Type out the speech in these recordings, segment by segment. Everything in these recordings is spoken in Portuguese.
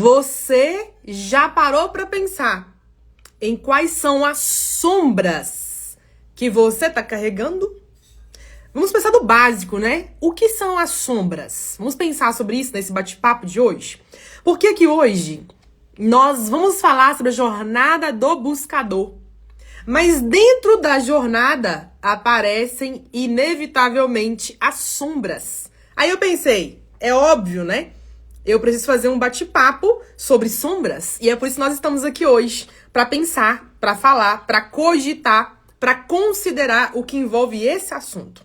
Você já parou para pensar em quais são as sombras que você está carregando? Vamos pensar do básico, né? O que são as sombras? Vamos pensar sobre isso nesse bate-papo de hoje? Porque que hoje nós vamos falar sobre a jornada do buscador. Mas dentro da jornada aparecem inevitavelmente as sombras. Aí eu pensei, é óbvio, né? Eu preciso fazer um bate-papo sobre sombras. E é por isso que nós estamos aqui hoje, para pensar, para falar, para cogitar, para considerar o que envolve esse assunto.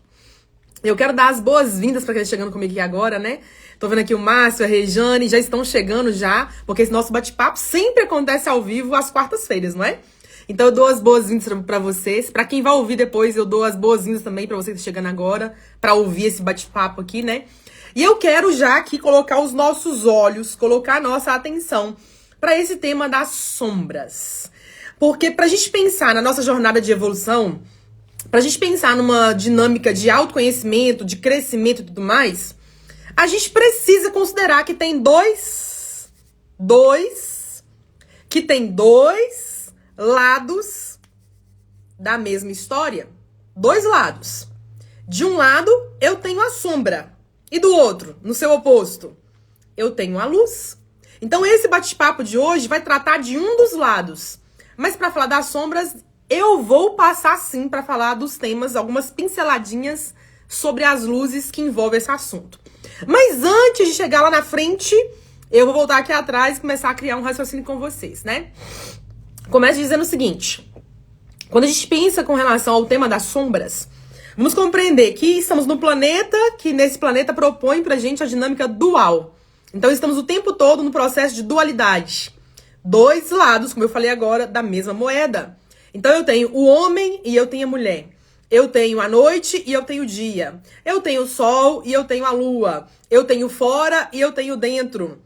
Eu quero dar as boas-vindas para quem está chegando comigo aqui agora, né? Tô vendo aqui o Márcio, a Rejane, já estão chegando já, porque esse nosso bate-papo sempre acontece ao vivo às quartas-feiras, não é? Então eu dou as boas-vindas para vocês. Para quem vai ouvir depois, eu dou as boas-vindas também para você que está chegando agora, para ouvir esse bate-papo aqui, né? E eu quero já aqui colocar os nossos olhos, colocar a nossa atenção para esse tema das sombras. Porque pra gente pensar na nossa jornada de evolução, pra gente pensar numa dinâmica de autoconhecimento, de crescimento e tudo mais, a gente precisa considerar que tem dois lados da mesma história. Dois lados. De um lado, eu tenho a sombra. E do outro, no seu oposto, eu tenho a luz. Então esse bate-papo de hoje vai tratar de um dos lados. Mas para falar das sombras, eu vou passar sim para falar dos temas, algumas pinceladinhas sobre as luzes que envolvem esse assunto. Mas antes de chegar lá na frente, eu vou voltar aqui atrás e começar a criar um raciocínio com vocês, né? Começo dizendo o seguinte. Quando a gente pensa com relação ao tema das sombras, vamos compreender que estamos no planeta, que nesse planeta propõe pra gente a dinâmica dual. Então estamos o tempo todo no processo de dualidade. Dois lados, como eu falei agora, da mesma moeda. Então eu tenho o homem e eu tenho a mulher. Eu tenho a noite e eu tenho o dia. Eu tenho o sol e eu tenho a lua. Eu tenho fora e eu tenho dentro.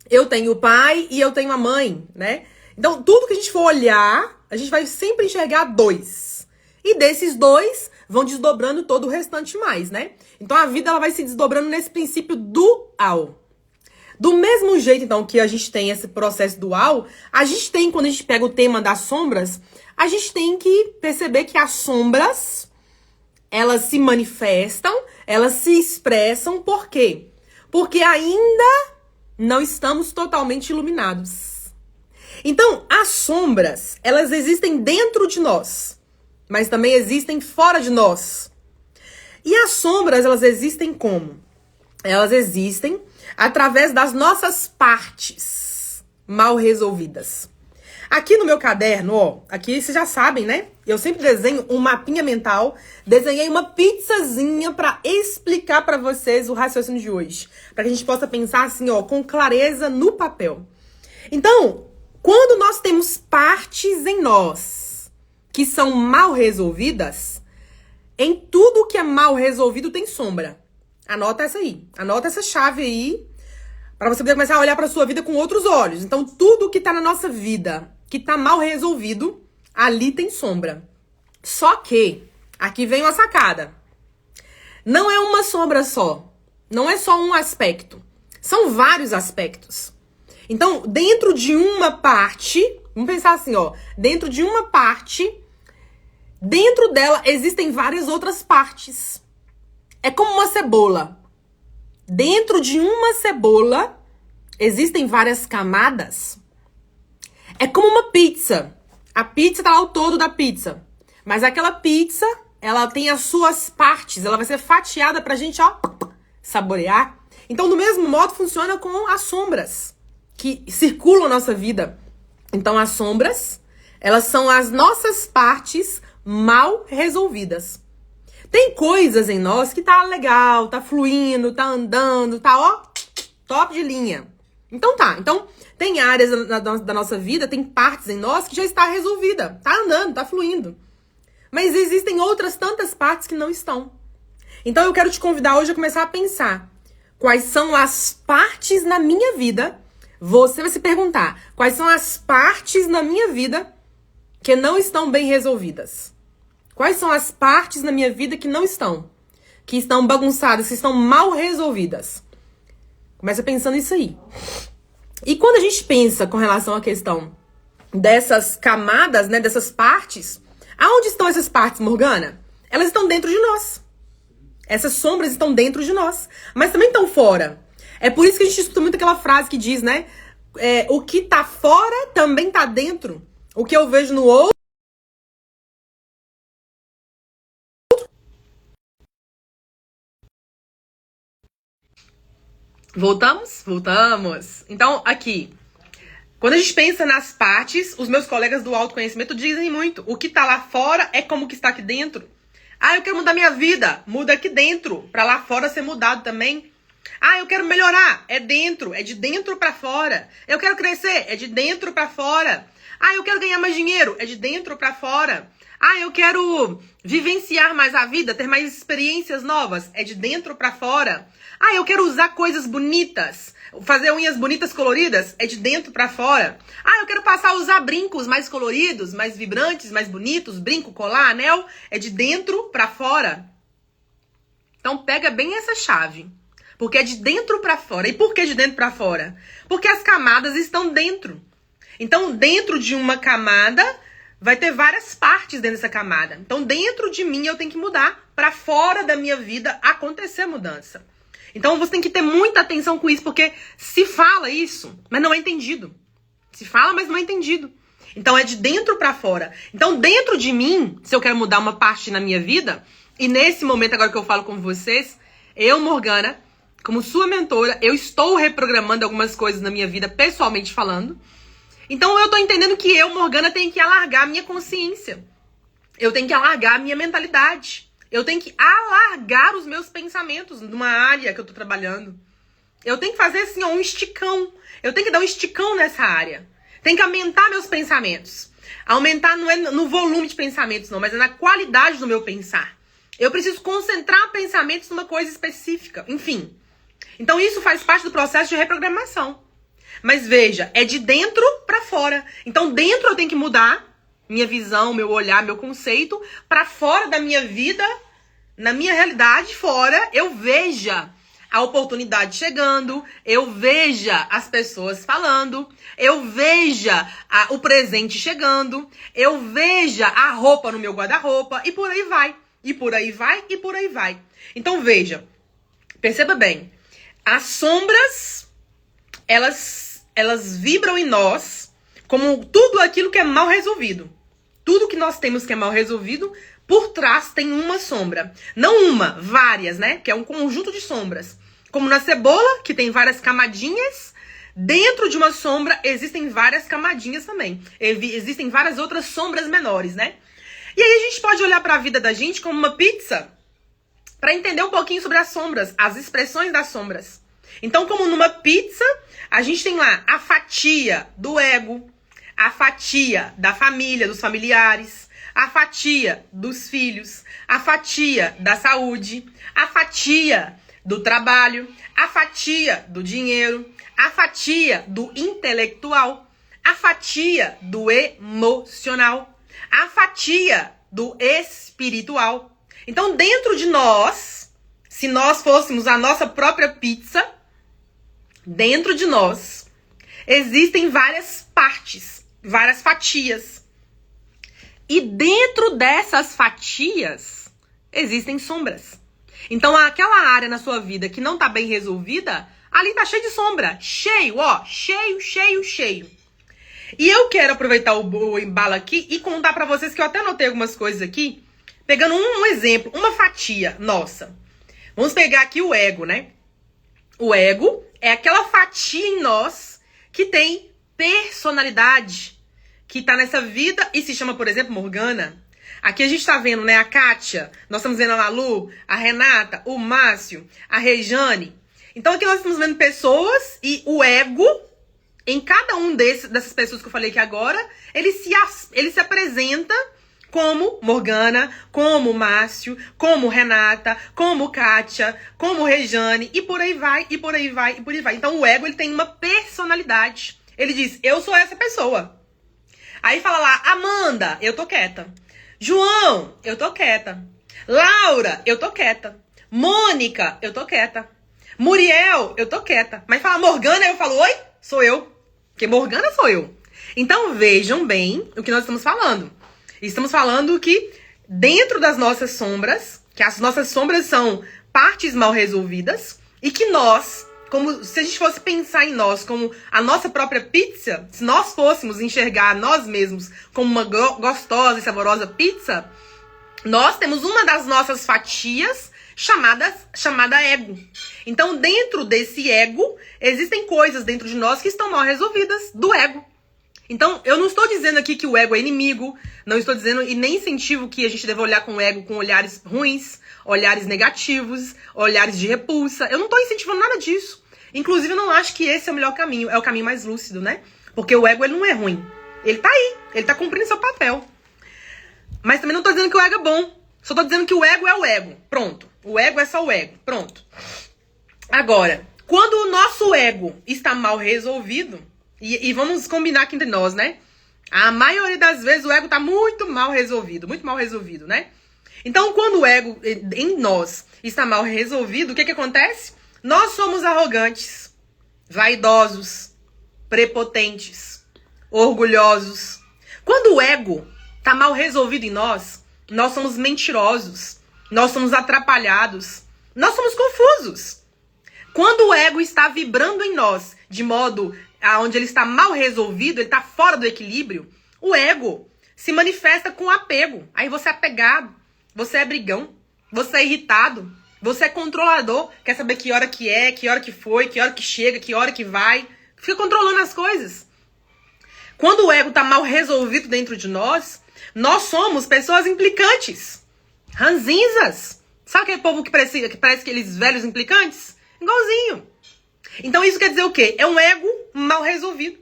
Eu tenho o pai e eu tenho a mãe, né? Então tudo que a gente for olhar, a gente vai sempre enxergar dois. E desses dois vão desdobrando todo o restante mais, né? Então a vida ela vai se desdobrando nesse princípio dual. Do mesmo jeito, então, que a gente tem esse processo dual, a gente tem, quando a gente pega o tema das sombras, a gente tem que perceber que as sombras, elas se manifestam, elas se expressam, por quê? Porque ainda não estamos totalmente iluminados. Então, as sombras, elas existem dentro de nós, mas também existem fora de nós. E as sombras, elas existem como? Elas existem através das nossas partes mal resolvidas. Aqui no meu caderno, ó, aqui vocês já sabem, né? Eu sempre desenho um mapinha mental, desenhei uma pizzazinha para explicar para vocês o raciocínio de hoje, para que a gente possa pensar assim, ó, com clareza no papel. Então, quando nós temos partes em nós que são mal resolvidas, em tudo que é mal resolvido tem sombra. Anota essa aí. Anota essa chave aí para você poder começar a olhar para sua vida com outros olhos. Então, tudo que tá na nossa vida que tá mal resolvido, ali tem sombra. Só que, aqui vem uma sacada. Não é uma sombra só. Não é só um aspecto. São vários aspectos. Então, dentro de uma parte, vamos pensar assim, ó. Dentro de uma parte, dentro dela existem várias outras partes. É como uma cebola. Dentro de uma cebola, existem várias camadas. É como uma pizza. A pizza tá lá o todo da pizza. Mas aquela pizza, ela tem as suas partes. Ela vai ser fatiada pra gente, ó, saborear. Então, do mesmo modo, funciona com as sombras que circulam a nossa vida. Então, as sombras, elas são as nossas partes mal resolvidas. Tem coisas em nós que tá legal, tá fluindo, tá andando, tá, ó, top de linha. Então tá. Então, tem áreas da nossa vida, tem partes em nós que já está resolvida. Tá andando, tá fluindo. Mas existem outras tantas partes que não estão. Então, eu quero te convidar hoje a começar a pensar quais são as partes na minha vida. Você vai se perguntar, quais são as partes na minha vida que não estão bem resolvidas? Quais são as partes na minha vida que não estão? Que estão bagunçadas, que estão mal resolvidas? Começa pensando isso aí. E quando a gente pensa com relação à questão dessas camadas, né, dessas partes, aonde estão essas partes, Morgana? Elas estão dentro de nós. Essas sombras estão dentro de nós, mas também estão fora. É por isso que a gente escuta muito aquela frase que diz, né? O que tá fora também tá dentro. O que eu vejo no outro. Voltamos? Voltamos. Então, aqui. Quando a gente pensa nas partes, os meus colegas do autoconhecimento dizem muito. O que tá lá fora é como que está aqui dentro. Ah, eu quero mudar minha vida. Muda aqui dentro. Pra lá fora ser mudado também. Ah, eu quero melhorar. É dentro. É de dentro pra fora. Eu quero crescer. É de dentro pra fora. Ah, eu quero ganhar mais dinheiro. É de dentro pra fora. Ah, eu quero vivenciar mais a vida, ter mais experiências novas. É de dentro pra fora. Ah, eu quero usar coisas bonitas. Fazer unhas bonitas coloridas. É de dentro pra fora. Ah, eu quero passar a usar brincos mais coloridos, mais vibrantes, mais bonitos. Brinco, colar, anel. É de dentro pra fora. Então pega bem essa chave. Porque é de dentro pra fora. E por que de dentro pra fora? Porque as camadas estão dentro. Então, dentro de uma camada, vai ter várias partes dentro dessa camada. Então, dentro de mim, eu tenho que mudar. Pra fora da minha vida, acontecer a mudança. Então, você tem que ter muita atenção com isso, porque se fala isso, mas não é entendido. Se fala, mas não é entendido. Então, é de dentro pra fora. Então, dentro de mim, se eu quero mudar uma parte na minha vida, e nesse momento agora que eu falo com vocês, eu, Morgana, como sua mentora, eu estou reprogramando algumas coisas na minha vida, pessoalmente falando. Então eu tô entendendo que eu, Morgana, tenho que alargar a minha consciência. Eu tenho que alargar a minha mentalidade. Eu tenho que alargar os meus pensamentos numa área que eu tô trabalhando. Eu tenho que fazer assim, ó, um esticão. Eu tenho que dar um esticão nessa área. Tenho que aumentar meus pensamentos. Aumentar não é no volume de pensamentos, não, mas é na qualidade do meu pensar. Eu preciso concentrar pensamentos numa coisa específica. Enfim. Então isso faz parte do processo de reprogramação. Mas veja, é de dentro pra fora. Então dentro eu tenho que mudar minha visão, meu olhar, meu conceito. Pra fora da minha vida, na minha realidade, fora, eu veja a oportunidade chegando, eu veja as pessoas falando, eu veja o presente chegando, eu veja a roupa no meu guarda-roupa e por aí vai. E por aí vai, e por aí vai. Então veja, perceba bem, as sombras, elas vibram em nós como tudo aquilo que é mal resolvido. Tudo que nós temos que é mal resolvido, por trás tem uma sombra. Não uma, várias, né? Que é um conjunto de sombras. Como na cebola, que tem várias camadinhas, dentro de uma sombra existem várias camadinhas também. Existem várias outras sombras menores, né? E aí a gente pode olhar para a vida da gente como uma pizza para entender um pouquinho sobre as sombras, as expressões das sombras. Então, como numa pizza, a gente tem lá a fatia do ego, a fatia da família, dos familiares, a fatia dos filhos, a fatia da saúde, a fatia do trabalho, a fatia do dinheiro, a fatia do intelectual, a fatia do emocional, a fatia do espiritual. Então, dentro de nós, se nós fôssemos a nossa própria pizza, dentro de nós existem várias partes, várias fatias. E dentro dessas fatias existem sombras. Então, aquela área na sua vida que não tá bem resolvida, ali tá cheio de sombra. Cheio, ó. Cheio, cheio, cheio. E eu quero aproveitar o embalo aqui e contar pra vocês que eu até anotei algumas coisas aqui, pegando um exemplo, uma fatia nossa. Vamos pegar aqui o ego, né? O ego é aquela fatia em nós que tem personalidade, que tá nessa vida e se chama, por exemplo, Morgana. Aqui a gente tá vendo, né, a Kátia, nós estamos vendo a Malu, a Renata, o Márcio, a Rejane. Então aqui nós estamos vendo pessoas e o ego, em cada um dessas pessoas que eu falei aqui agora, ele se apresenta como Morgana, como Márcio, como Renata, como Kátia, como Rejane, e por aí vai, e por aí vai, e por aí vai. Então o ego, ele tem uma personalidade. Ele diz, eu sou essa pessoa. Aí fala lá, Amanda, eu tô quieta. João, eu tô quieta. Laura, eu tô quieta. Mônica, eu tô quieta. Muriel, eu tô quieta. Mas fala Morgana, eu falo, oi, sou eu. Porque Morgana sou eu. Então vejam bem o que nós estamos falando. Estamos falando que dentro das nossas sombras, que as nossas sombras são partes mal resolvidas, e que nós, como se a gente fosse pensar em nós como a nossa própria pizza, se nós fôssemos enxergar nós mesmos como uma gostosa e saborosa pizza, nós temos uma das nossas fatias chamada ego. Então, dentro desse ego, existem coisas dentro de nós que estão mal resolvidas do ego. Então, eu não estou dizendo aqui que o ego é inimigo, não estou dizendo e nem incentivo que a gente deva olhar com o ego com olhares ruins, olhares negativos, olhares de repulsa. Eu não estou incentivando nada disso. Inclusive, eu não acho que esse é o melhor caminho, é o caminho mais lúcido, né? Porque o ego, ele não é ruim. Ele tá aí, ele tá cumprindo seu papel. Mas também não estou dizendo que o ego é bom. Só estou dizendo que o ego é o ego. Pronto. O ego é só o ego. Pronto. Agora, quando o nosso ego está mal resolvido, e vamos combinar aqui entre nós, né? A maioria das vezes o ego está muito mal resolvido, né? Então, quando o ego em nós está mal resolvido, o que acontece? Nós somos arrogantes, vaidosos, prepotentes, orgulhosos. Quando o ego está mal resolvido em nós, nós somos mentirosos, nós somos atrapalhados, nós somos confusos. Quando o ego está vibrando em nós, de modo onde ele está mal resolvido, ele está fora do equilíbrio, o ego se manifesta com apego. Aí você é apegado, você é brigão, você é irritado, você é controlador, quer saber que hora que é, que hora que foi, que hora que chega, que hora que vai. Fica controlando as coisas. Quando o ego está mal resolvido dentro de nós, nós somos pessoas implicantes, ranzinzas. Sabe aquele povo que parece aqueles velhos implicantes? Igualzinho. Então isso quer dizer o quê? É um ego mal resolvido.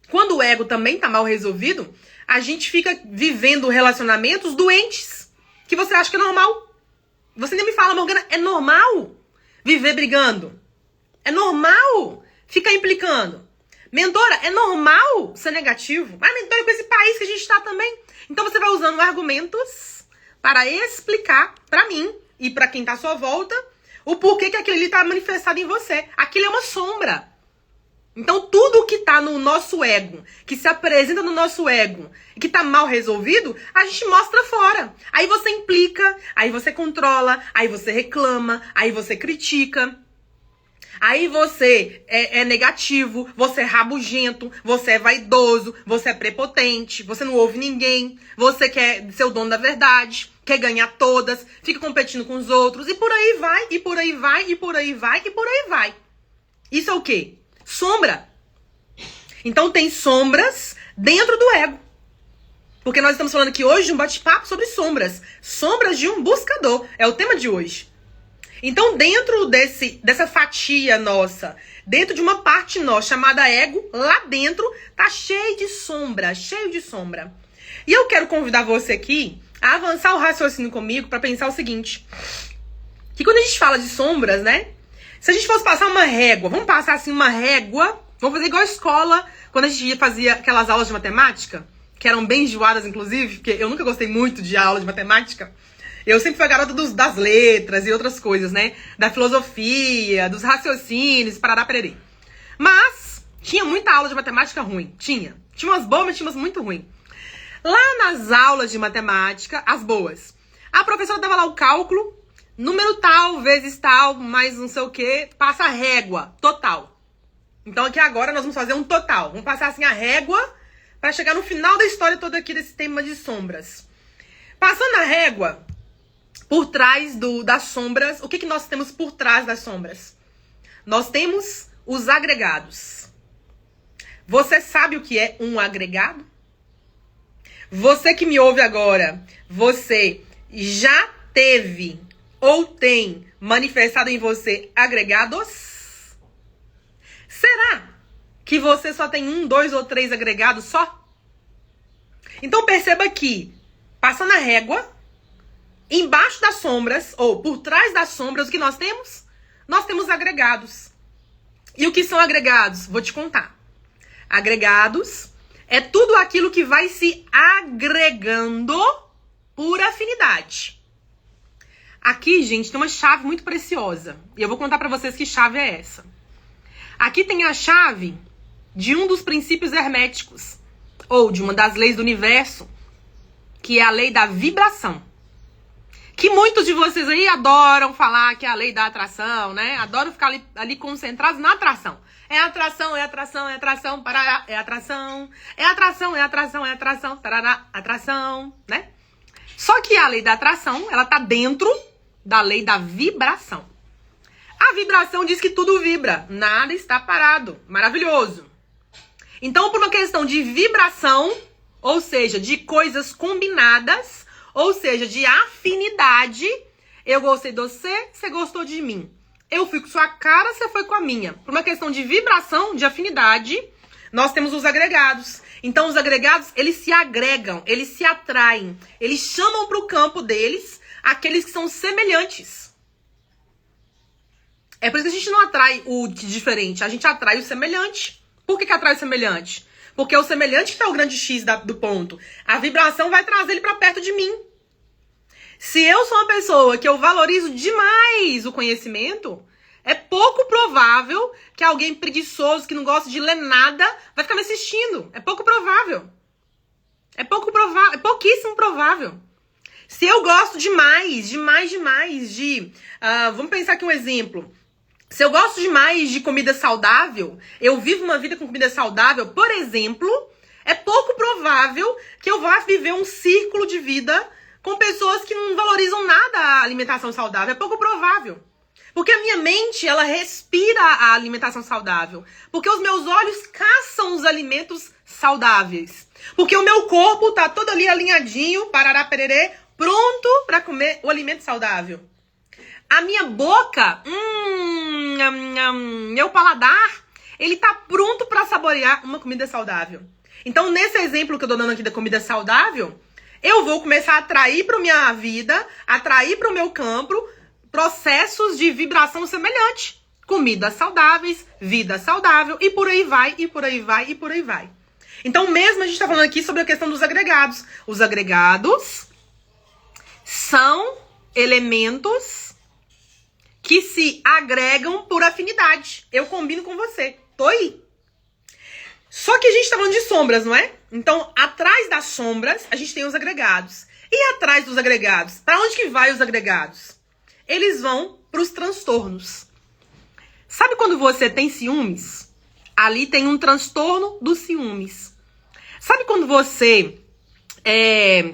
Quando o ego também tá mal resolvido, a gente fica vivendo relacionamentos doentes, que você acha que é normal. Você nem me fala, Morgana, é normal viver brigando? É normal ficar implicando? Mentora, é normal ser negativo? Mas, mentora, com esse país que a gente tá também. Então você vai usando argumentos para explicar para mim e para quem tá à sua volta o porquê que aquilo ali tá manifestado em você. Aquilo é uma sombra. Então tudo que tá no nosso ego, que se apresenta no nosso ego, que tá mal resolvido, a gente mostra fora. Aí você implica, aí você controla, aí você reclama, aí você critica. Aí você é negativo, você é rabugento, você é vaidoso, você é prepotente, você não ouve ninguém, você quer ser o dono da verdade, quer ganhar todas, fica competindo com os outros, e por aí vai, e por aí vai, e por aí vai, e por aí vai. Isso é o quê? Sombra. Então tem sombras dentro do ego. Porque nós estamos falando aqui hoje de um bate-papo sobre sombras. Sombras de um buscador. É o tema de hoje. Então, dentro dessa fatia nossa, dentro de uma parte nossa chamada ego, lá dentro tá cheio de sombra, cheio de sombra. E eu quero convidar você aqui a avançar o raciocínio comigo para pensar o seguinte. Que quando a gente fala de sombras, né? Se a gente fosse passar uma régua, vamos passar assim uma régua, vamos fazer igual a escola, quando a gente fazia aquelas aulas de matemática, que eram bem enjoadas, inclusive, porque eu nunca gostei muito de aula de matemática. Eu sempre fui a garota das letras e outras coisas, né? Da filosofia, dos raciocínios, parará, pererê. Mas tinha muita aula de matemática ruim. Tinha. Tinha umas boas, mas tinha umas muito ruins. Lá nas aulas de matemática, as boas, a professora dava lá o cálculo, número tal, vezes tal, mais não sei o quê, passa a régua, total. Então aqui agora nós vamos fazer um total. Vamos passar assim a régua para chegar no final da história toda aqui desse tema de sombras. Passando a régua, por trás das sombras, o que nós temos por trás das sombras? Nós temos os agregados. Você sabe o que é um agregado? Você que me ouve agora, você já teve ou tem manifestado em você agregados? Será que você só tem 1, 2 ou 3 agregados só? Então perceba que, passando a régua, embaixo das sombras, ou por trás das sombras, o que nós temos? Nós temos agregados. E o que são agregados? Vou te contar. Agregados é tudo aquilo que vai se agregando por afinidade. Aqui, gente, tem uma chave muito preciosa. E eu vou contar pra vocês que chave é essa. Aqui tem a chave de um dos princípios herméticos, ou de uma das leis do universo, que é a lei da vibração. Que muitos de vocês aí adoram falar que é a lei da atração, né? Adoram ficar ali concentrados na atração. É atração, é atração, é atração, parará, é atração. É atração, é atração, é atração, tarará, atração, né? Só que a lei da atração, ela tá dentro da lei da vibração. A vibração diz que tudo vibra, nada está parado. Maravilhoso. Então, por uma questão de vibração, ou seja, de coisas combinadas, ou seja, de afinidade, eu gostei de você, você gostou de mim. Eu fui com sua cara, você foi com a minha. Por uma questão de vibração, de afinidade, nós temos os agregados. Então, os agregados, eles se agregam, eles se atraem. Eles chamam para o campo deles aqueles que são semelhantes. É por isso que a gente não atrai o diferente, a gente atrai o semelhante. Por que atrai o semelhante? Porque é o semelhante que é o grande X do ponto. A vibração vai trazer ele para perto de mim. Se eu sou uma pessoa que eu valorizo demais o conhecimento, é pouco provável que alguém preguiçoso, que não gosta de ler nada, vai ficar me assistindo. É pouco provável. É pouquíssimo provável. Se eu gosto demais vamos pensar aqui um exemplo. Se eu gosto demais de comida saudável, eu vivo uma vida com comida saudável, por exemplo, é pouco provável que eu vá viver um círculo de vida com pessoas que não valorizam nada a alimentação saudável. É pouco provável. Porque a minha mente, ela respira a alimentação saudável. Porque os meus olhos caçam os alimentos saudáveis. Porque o meu corpo tá todo ali alinhadinho, parará, pererê, pronto para comer o alimento saudável. A minha boca, meu paladar, ele tá pronto para saborear uma comida saudável. Então, nesse exemplo que eu tô dando aqui da comida saudável, eu vou começar a atrair para minha vida, atrair para o meu campo, processos de vibração semelhante. Comidas saudáveis, vida saudável, e por aí vai, e por aí vai, e por aí vai. Então, mesmo a gente tá falando aqui sobre a questão dos agregados. Os agregados são elementos que se agregam por afinidade. Eu combino com você. Tô aí. Só que a gente tá falando de sombras, não é? Então, atrás das sombras, a gente tem os agregados. E atrás dos agregados? Para onde que vai os agregados? Eles vão para os transtornos. Sabe quando você tem ciúmes? Ali tem um transtorno dos ciúmes. Sabe quando você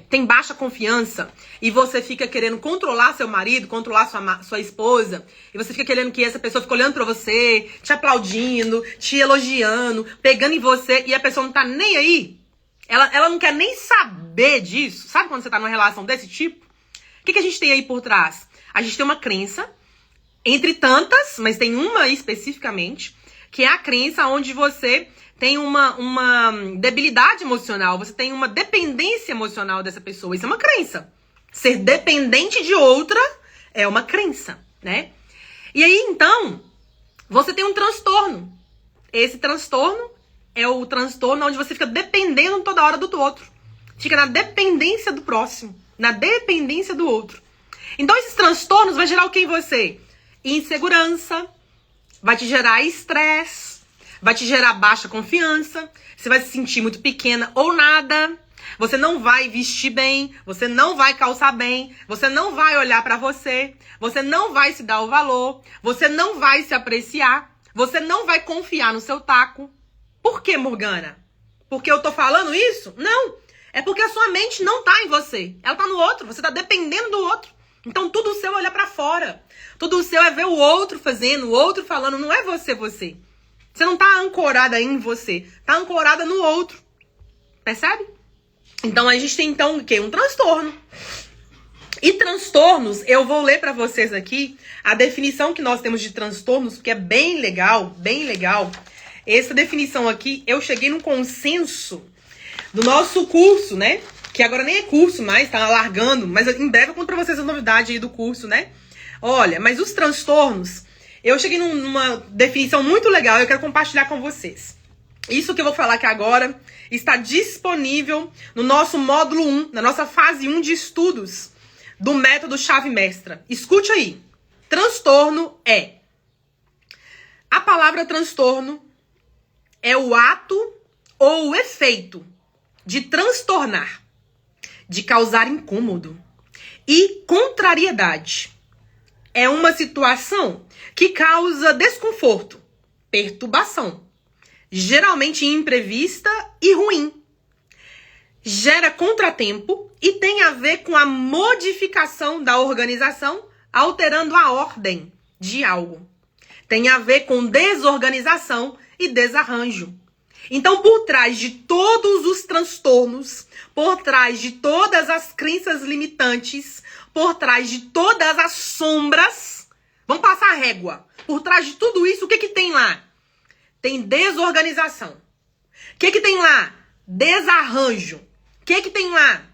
tem baixa confiança e você fica querendo controlar seu marido, controlar sua esposa, e você fica querendo que essa pessoa fique olhando pra você, te aplaudindo, te elogiando, pegando em você, e a pessoa não tá nem aí? Ela não quer nem saber disso. Sabe quando você tá numa relação desse tipo? O que a gente tem aí por trás? A gente tem uma crença, entre tantas, mas tem uma especificamente, que é a crença onde você tem uma debilidade emocional, você tem uma dependência emocional dessa pessoa. Isso é uma crença. Ser dependente de outra é uma crença, né? E aí, então, você tem um transtorno. Esse transtorno é o transtorno onde você fica dependendo toda hora do outro. Fica na dependência do próximo, na dependência do outro. Então, esses transtornos vai gerar o que em você? Insegurança, vai te gerar estresse, vai te gerar baixa confiança, você vai se sentir muito pequena ou nada, você não vai vestir bem, você não vai calçar bem, você não vai olhar pra você não vai se dar o valor, você não vai se apreciar, você não vai confiar no seu taco. Por que, Morgana? Porque eu tô falando isso? Não, é porque a sua mente não tá em você, ela tá no outro, você tá dependendo do outro. Então tudo seu é olhar pra fora, tudo seu é ver o outro fazendo, o outro falando, não é você. Você não tá ancorada em você, tá ancorada no outro. Percebe? Então a gente tem então o quê? Um transtorno. E transtornos, eu vou ler pra vocês aqui a definição que nós temos de transtornos, porque é bem legal, bem legal. Essa definição aqui, eu cheguei num consenso do nosso curso, né? Que agora nem é curso mais, tá largando, mas em breve eu conto pra vocês a novidade aí do curso, né? Olha, mas os transtornos, eu cheguei numa definição muito legal e eu quero compartilhar com vocês. Isso que eu vou falar aqui agora está disponível no nosso módulo 1, na nossa fase 1 de estudos do método chave mestra. Escute aí. Transtorno é... A palavra transtorno é o ato ou o efeito de transtornar, de causar incômodo e contrariedade. É uma situação que causa desconforto, perturbação, geralmente imprevista e ruim. Gera contratempo e tem a ver com a modificação da organização, alterando a ordem de algo. Tem a ver com desorganização e desarranjo. Então, por trás de todos os transtornos, por trás de todas as crenças limitantes, por trás de todas as sombras, vamos passar a régua. Por trás de tudo isso, o que tem lá? Tem desorganização. O que tem lá? Desarranjo. O que tem lá?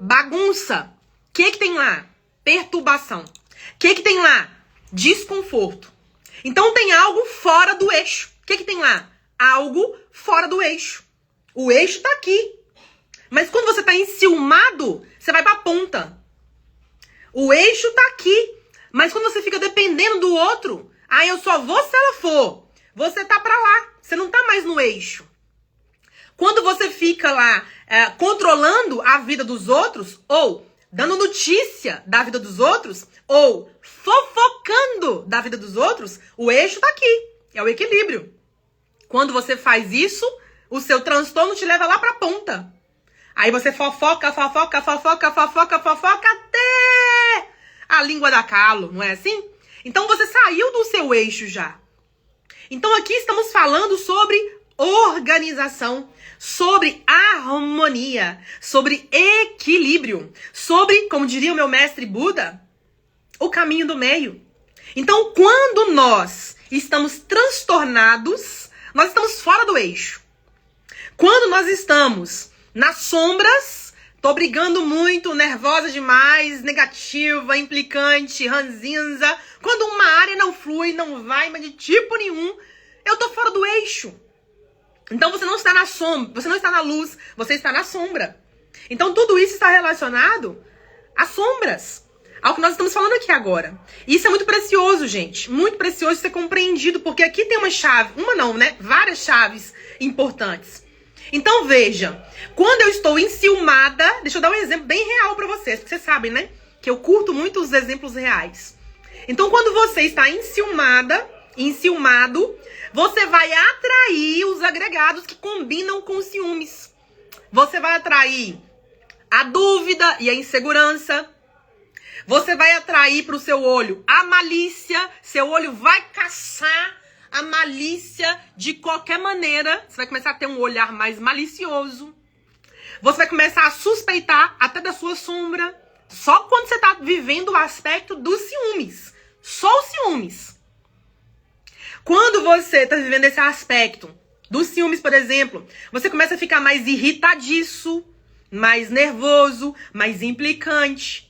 Bagunça. O que tem lá? Perturbação. O que tem lá? Desconforto. Então tem algo fora do eixo. O que tem lá? Algo fora do eixo. O eixo tá aqui. Mas quando você tá enciumado, você vai pra ponta. O eixo tá aqui. Mas quando você fica dependendo do outro, eu só vou se ela for. Você tá pra lá. Você não tá mais no eixo. Quando você fica lá controlando a vida dos outros, ou dando notícia da vida dos outros, ou fofocando da vida dos outros, o eixo tá aqui. É o equilíbrio. Quando você faz isso, o seu transtorno te leva lá pra ponta. Aí você fofoca, fofoca, fofoca, fofoca, fofoca até a língua dar calo, não é assim? Então você saiu do seu eixo já. Então aqui estamos falando sobre organização, sobre harmonia, sobre equilíbrio, sobre, como diria o meu mestre Buda, o caminho do meio. Então, quando nós estamos transtornados, nós estamos fora do eixo. Quando nós estamos nas sombras, tô brigando muito, nervosa demais, negativa, implicante, ranzinza, quando uma área não flui, não vai, mas de tipo nenhum, eu tô fora do eixo. Então você não está na sombra, você não está na luz, você está na sombra. Então tudo isso está relacionado às sombras, ao que nós estamos falando aqui agora. E isso é muito precioso, gente, muito precioso ser compreendido, porque aqui tem uma chave, uma não, né? Várias chaves importantes. Então veja, quando eu estou enciumada, deixa eu dar um exemplo bem real para vocês, porque vocês sabem, né? Que eu curto muito os exemplos reais. Então quando você está enciumada, enciumado, você vai atrair os agregados que combinam com os ciúmes. Você vai atrair a dúvida e a insegurança. Você vai atrair para o seu olho a malícia. Seu olho vai caçar a malícia de qualquer maneira. Você vai começar a ter um olhar mais malicioso. Você vai começar a suspeitar até da sua sombra. Só quando você está vivendo o aspecto dos ciúmes. Só os ciúmes. Quando você está vivendo esse aspecto dos ciúmes, por exemplo, você começa a ficar mais irritadiço, mais nervoso, mais implicante.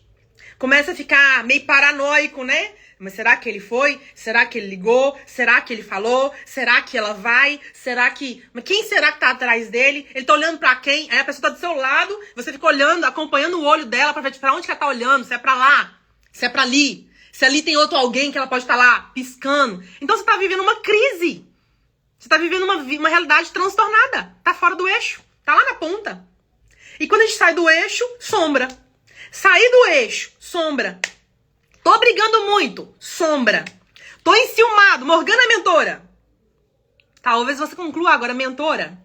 Começa a ficar meio paranoico, né? Mas será que ele foi? Será que ele ligou? Será que ele falou? Será que ela vai? Será que... Mas quem será que tá atrás dele? Ele tá olhando pra quem? Aí a pessoa tá do seu lado, você fica olhando, acompanhando o olho dela pra ver pra onde que ela tá olhando. Se é pra lá, se é pra ali. Se ali tem outro alguém que ela pode estar lá piscando. Então você tá vivendo uma crise. Você tá vivendo uma realidade transtornada. Tá fora do eixo. Tá lá na ponta. E quando a gente sai do eixo, sombra. Sair do eixo, sombra. Tô brigando muito, sombra. Tô enciumado, Morgana mentora. Talvez você conclua agora, mentora.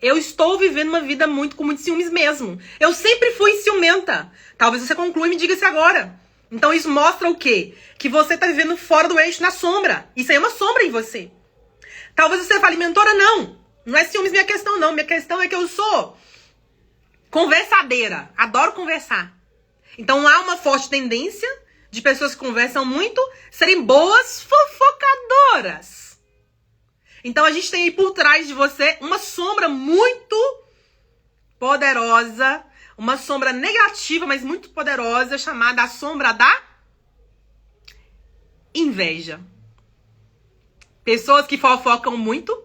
Eu estou vivendo uma vida com muitos ciúmes mesmo. Eu sempre fui ciumenta. Talvez você conclua e me diga isso agora. Então isso mostra o quê? Que você tá vivendo fora do eixo, na sombra. Isso aí é uma sombra em você. Talvez você fale, mentora, não. Não é ciúmes minha questão, não. Minha questão é que eu sou conversadeira. Adoro conversar. Então há uma forte tendência de pessoas que conversam muito serem boas fofocadoras. Então a gente tem aí por trás de você uma sombra muito poderosa, uma sombra negativa, mas muito poderosa, chamada a sombra da inveja. Pessoas que fofocam muito,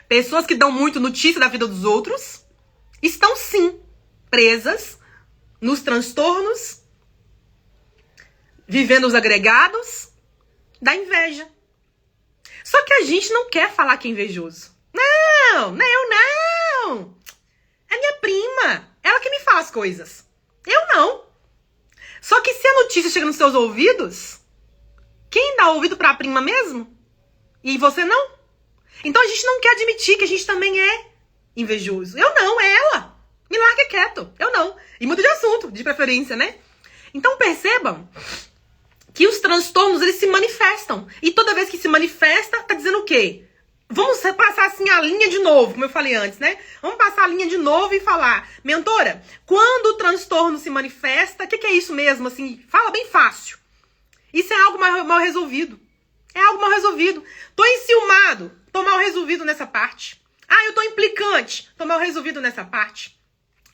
pessoas que dão muito notícia da vida dos outros, estão sim presas nos transtornos, vivendo os agregados da inveja. Só que a gente não quer falar que é invejoso. eu não. É minha prima. Ela que me fala as coisas. Eu não. Só que se a notícia chega nos seus ouvidos, quem dá ouvido pra prima mesmo? E você não? Então a gente não quer admitir que a gente também é invejoso. Eu não, é ela. Me larga quieto. Eu não. E muda de assunto, de preferência, né? Então percebam que os transtornos, eles se manifestam. E toda vez que se manifesta, tá dizendo o quê? Vamos passar assim a linha de novo, como eu falei antes, né? Vamos passar a linha de novo e falar, mentora, quando o transtorno se manifesta, o que é isso mesmo? Assim, fala bem fácil. Isso é algo mal resolvido. É algo mal resolvido. Tô enciumado, tô mal resolvido nessa parte. Ah, eu tô implicante, tô mal resolvido nessa parte.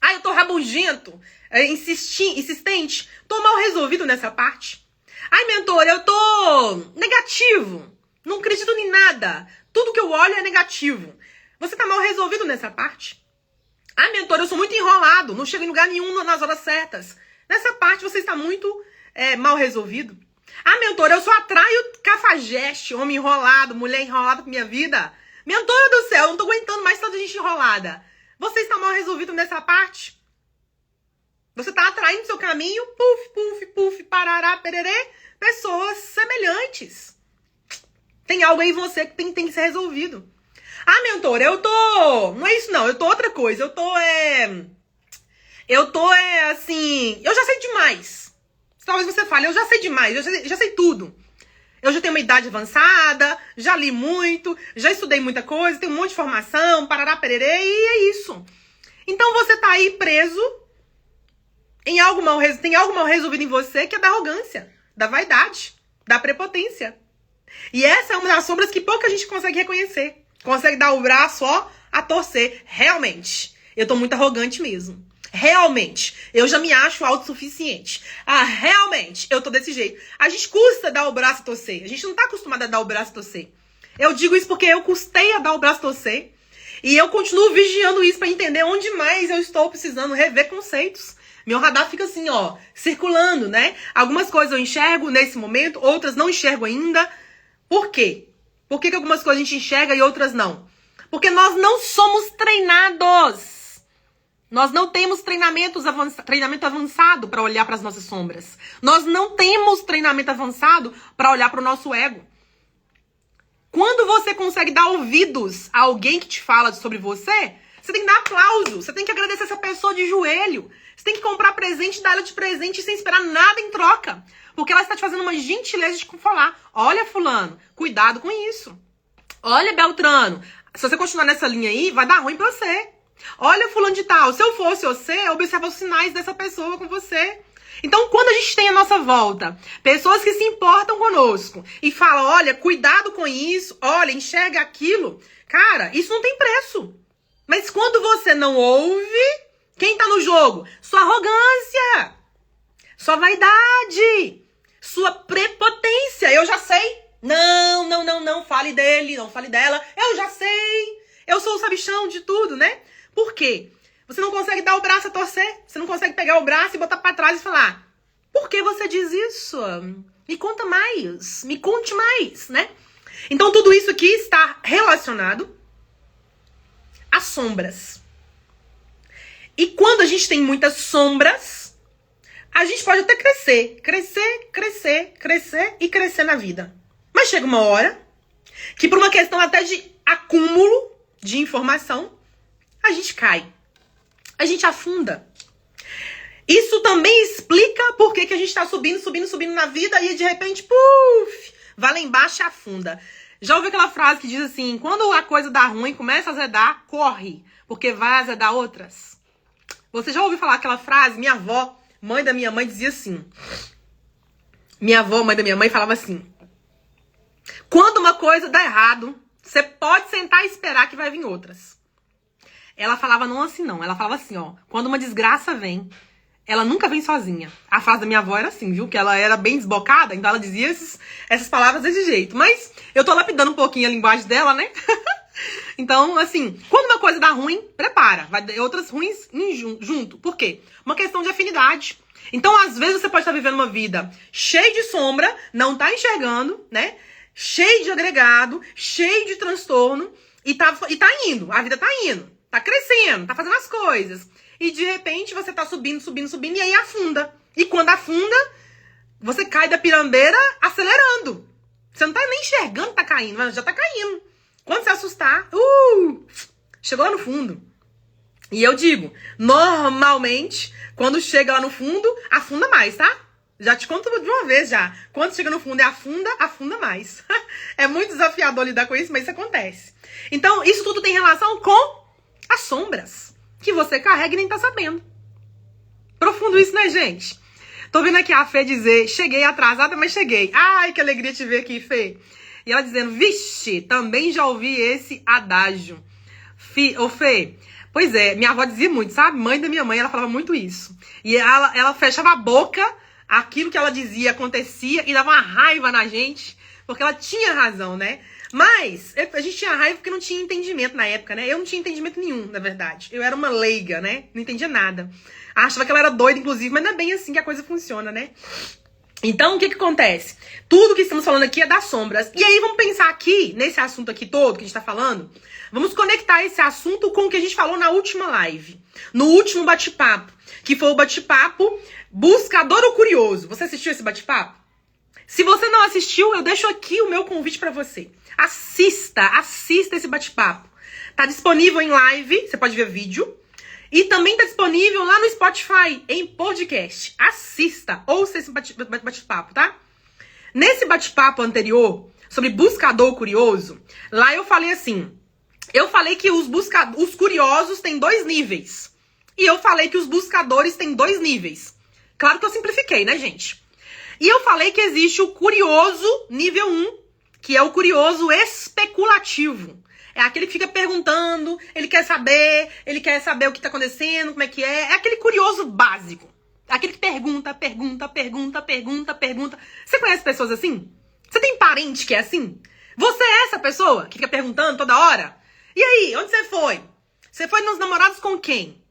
Ah, eu tô rabugento, insistente, tô mal resolvido nessa parte. Ai, mentora, eu tô negativo, não acredito em nada. Tudo que eu olho é negativo. Você tá mal resolvido nessa parte? Ah, mentora, eu sou muito enrolado, não chego em lugar nenhum nas horas certas. Nessa parte você está muito mal resolvido. Ah, mentora, eu só atraio cafajeste, homem enrolado, mulher enrolada pra minha vida. Mentora do céu, eu não tô aguentando mais tanta gente enrolada. Você está mal resolvido nessa parte? Você tá atraindo no seu caminho, puf, parará, pererê, pessoas semelhantes. Tem algo aí em você que tem que ser resolvido. Ah, mentora, eu tô... Não é isso não, eu tô outra coisa. Eu tô assim... Eu já sei demais. Talvez você fale, eu já sei demais, já sei tudo. Eu já tenho uma idade avançada, já li muito, já estudei muita coisa, tenho um monte de informação, parará, pererê, e é isso. Então você tá aí preso em algo tem algo mal resolvido em você que é da arrogância, da vaidade, da prepotência. E essa é uma das sombras que pouca gente consegue reconhecer. Consegue dar o braço, ó, a torcer. Realmente, eu tô muito arrogante mesmo. Realmente, eu já me acho autossuficiente. Ah, realmente, eu tô desse jeito. A gente custa dar o braço a torcer. A gente não tá acostumado a dar o braço a torcer. Eu digo isso porque eu custei a dar o braço a torcer. E eu continuo vigiando isso pra entender onde mais eu estou precisando rever conceitos. Meu radar fica assim, ó, circulando, né? Algumas coisas eu enxergo nesse momento, outras não enxergo ainda. Por quê? Por que algumas coisas a gente enxerga e outras não? Porque nós não somos treinados. Nós não temos treinamento avançado para olhar para as nossas sombras. Nós não temos treinamento avançado para olhar para o nosso ego. Quando você consegue dar ouvidos a alguém que te fala sobre você, você tem que dar aplauso. Você tem que agradecer essa pessoa de joelho. Você tem que comprar presente e dar ela de presente sem esperar nada em troca. Porque ela está te fazendo uma gentileza de falar. Olha, fulano, cuidado com isso. Olha, Beltrano, se você continuar nessa linha aí, vai dar ruim pra você. Olha, fulano de tal, se eu fosse você, observa os sinais dessa pessoa com você. Então, quando a gente tem à nossa volta pessoas que se importam conosco e falam, olha, cuidado com isso, olha, enxerga aquilo, cara, isso não tem preço. Mas quando você não ouve, quem tá no jogo? Sua arrogância, sua vaidade, sua prepotência. Eu já sei. Não fale dele, não fale dela. Eu já sei. Eu sou o sabichão de tudo, né? Por quê? Você não consegue dar o braço a torcer. Você não consegue pegar o braço e botar pra trás e falar, por que você diz isso? Me conta mais. Me conte mais, né? Então tudo isso aqui está relacionado às sombras. E quando a gente tem muitas sombras, a gente pode até crescer e crescer na vida. Mas chega uma hora que por uma questão até de acúmulo de informação, a gente cai. A gente afunda. Isso também explica por que a gente está subindo na vida e de repente, puf, vai lá embaixo e afunda. Já ouviu aquela frase que diz assim, quando a coisa dá ruim, começa a azedar, corre, porque vai azedar outras? Você já ouviu falar aquela frase? Minha avó, mãe da minha mãe, dizia assim. Minha avó, mãe da minha mãe, falava assim. Quando uma coisa dá errado, você pode sentar e esperar que vai vir outras. Ela falava não assim, não. Ela falava assim, ó. Quando uma desgraça vem, ela nunca vem sozinha. A frase da minha avó era assim, viu? Que ela era bem desbocada, então ela dizia essas palavras desse jeito. Mas eu tô lapidando um pouquinho a linguagem dela, né? Então, assim, quando uma coisa dá ruim, prepara. Vai ter outras ruins junto. Por quê? Uma questão de afinidade. Então, às vezes, você pode estar vivendo uma vida cheia de sombra, não tá enxergando, né? Cheio de agregado, cheio de transtorno. E tá indo, a vida tá indo, tá crescendo, tá fazendo as coisas. E de repente você tá subindo, subindo, subindo, e aí afunda. E quando afunda, você cai da pirambeira acelerando. Você não tá nem enxergando que tá caindo, mas já tá caindo. Quando você assustar, chegou lá no fundo. E eu digo, normalmente, quando chega lá no fundo, afunda mais, tá? Já te conto de uma vez já. Quando chega no fundo e afunda mais. É muito desafiador lidar com isso, mas isso acontece. Então, isso tudo tem relação com as sombras que você carrega e nem tá sabendo. Profundo isso, né, gente? Tô vendo aqui a Fê dizer, cheguei atrasada, mas cheguei. Ai, que alegria te ver aqui, Fê. E ela dizendo, vixe, também já ouvi esse adágio. Ô, Fê, pois é, minha avó dizia muito, sabe? Mãe da minha mãe, ela falava muito isso. E ela fechava a boca, aquilo que ela dizia acontecia e dava uma raiva na gente, porque ela tinha razão, né? Mas a gente tinha raiva porque não tinha entendimento na época, né? Eu não tinha entendimento nenhum, na verdade. Eu era uma leiga, né? Não entendia nada. Achava que ela era doida, inclusive, mas não é bem assim que a coisa funciona, né? Então, o que acontece? Tudo que estamos falando aqui é das sombras. E aí, vamos pensar aqui, nesse assunto aqui todo que a gente tá falando, vamos conectar esse assunto com o que a gente falou na última live. No último bate-papo, que foi o bate-papo Buscador ou Curioso. Você assistiu esse bate-papo? Se você não assistiu, eu deixo aqui o meu convite pra você. Assista esse bate-papo. Tá disponível em live, você pode ver vídeo. E também tá disponível lá no Spotify, em podcast. Assista, ouça esse bate-papo, tá? Nesse bate-papo anterior, sobre buscador curioso, lá eu falei assim, eu falei que os curiosos têm 2 níveis. E eu falei que os buscadores têm 2 níveis. Claro que eu simplifiquei, né, gente? E eu falei que existe o curioso nível 1, que é o curioso especulativo. É aquele que fica perguntando, ele quer saber o que tá acontecendo, como é que é. É aquele curioso básico. Aquele que pergunta. Você conhece pessoas assim? Você tem parente que é assim? Você é essa pessoa que fica perguntando toda hora? E aí, onde você foi? Você foi nos namorados com quem?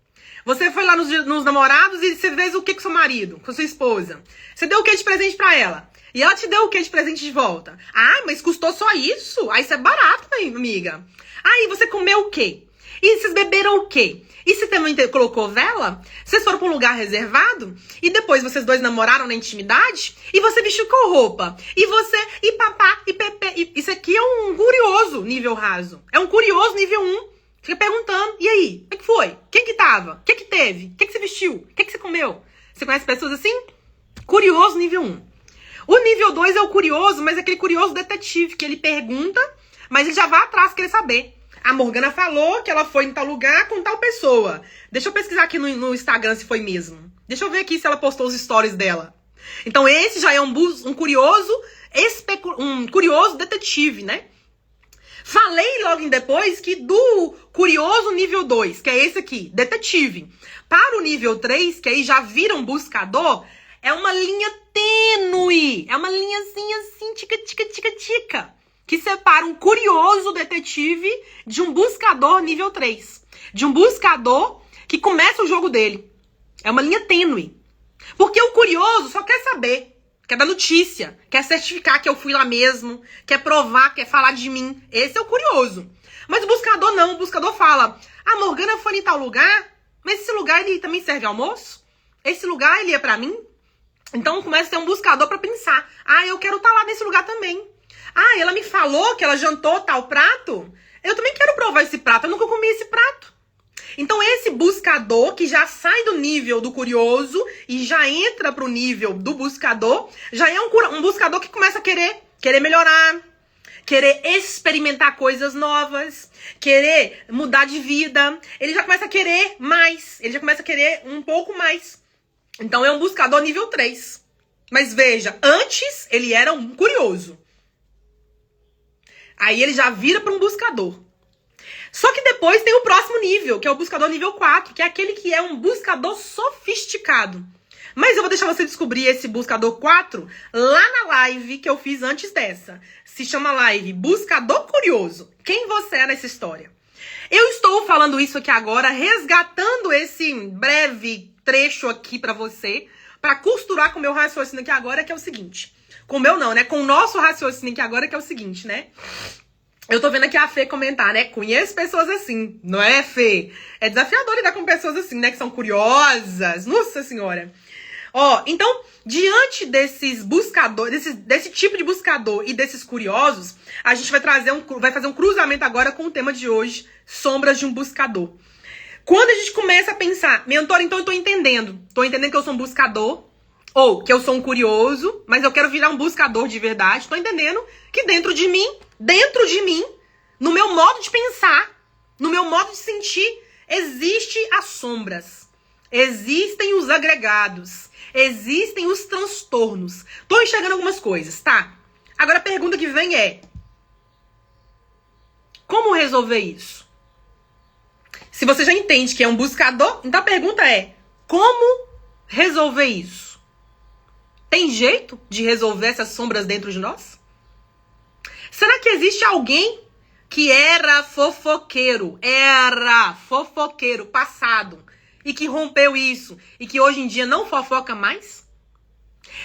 Você foi lá nos namorados e você fez o que com seu marido, com sua esposa? Você deu o que de presente pra ela? E ela te deu o que de presente de volta? Ah, mas custou só isso? Ah, isso é barato, amiga. Aí você comeu o quê? E vocês beberam o quê? E você também colocou vela? Vocês foram pra um lugar reservado? E depois vocês dois namoraram na intimidade? E você vestiu qual roupa? E você, e papá, e pepe. Isso aqui é um curioso nível raso. É um curioso nível 1. Fica perguntando, e aí? O que foi? Quem que tava? O que teve? O que você vestiu? O que você comeu? Você conhece pessoas assim? Curioso nível 1. O nível 2 é o curioso, mas é aquele curioso detetive, que ele pergunta, mas ele já vai atrás querer saber. A Morgana falou que ela foi em tal lugar com tal pessoa. Deixa eu pesquisar aqui no Instagram se foi mesmo. Deixa eu ver aqui se ela postou os stories dela. Então esse já é um curioso detetive, né? Falei logo depois que do curioso nível 2, que é esse aqui, detetive, para o nível 3, que aí já vira um buscador, é uma linha tênue. É uma linhazinha assim, tica, que separa um curioso detetive de um buscador nível 3. De um buscador que começa o jogo dele. É uma linha tênue. Porque o curioso só quer saber. Quer dar notícia, quer certificar que eu fui lá mesmo, quer provar, quer falar de mim. Esse é o curioso. Mas o buscador não, o buscador fala, a Morgana foi em tal lugar, mas esse lugar ele também serve almoço? Esse lugar ele é pra mim? Então começa a ter um buscador pra pensar, ah, eu quero estar lá nesse lugar também. Ah, ela me falou que ela jantou tal prato, eu também quero provar esse prato, eu nunca comi esse prato. Então esse buscador que já sai do nível do curioso e já entra pro nível do buscador, já é um buscador que começa a querer melhorar, querer experimentar coisas novas, querer mudar de vida. Ele já começa a querer mais, ele já começa a querer um pouco mais. Então é um buscador nível 3. Mas veja, antes ele era um curioso. Aí ele já vira para um buscador. Só que depois tem o próximo nível, que é o buscador nível 4, que é aquele que é um buscador sofisticado. Mas eu vou deixar você descobrir esse buscador 4 lá na live que eu fiz antes dessa. Se chama live Buscador Curioso. Quem você é nessa história? Eu estou falando isso aqui agora, resgatando esse breve trecho aqui pra você, pra costurar com o meu raciocínio aqui agora, que é o seguinte. Com o meu não, né? Com o nosso raciocínio aqui agora, que é o seguinte, né? Eu tô vendo aqui a Fê comentar, né? Conheço pessoas assim, não é, Fê? É desafiador lidar com pessoas assim, né? Que são curiosas. Nossa Senhora. Ó, então, diante desses buscadores, desse tipo de buscador e desses curiosos, a gente vai fazer um cruzamento agora com o tema de hoje, sombras de um buscador. Quando a gente começa a pensar, mentor, então eu tô entendendo que eu sou um buscador, ou que eu sou um curioso, mas eu quero virar um buscador de verdade, tô entendendo que dentro de mim, no meu modo de pensar, no meu modo de sentir, existem as sombras, existem os agregados, existem os transtornos. Tô enxergando algumas coisas, tá? Agora a pergunta que vem é: como resolver isso? Se você já entende que é um buscador, então a pergunta é: como resolver isso? Tem jeito de resolver essas sombras dentro de nós? Será que existe alguém que era fofoqueiro passado, e que rompeu isso, e que hoje em dia não fofoca mais?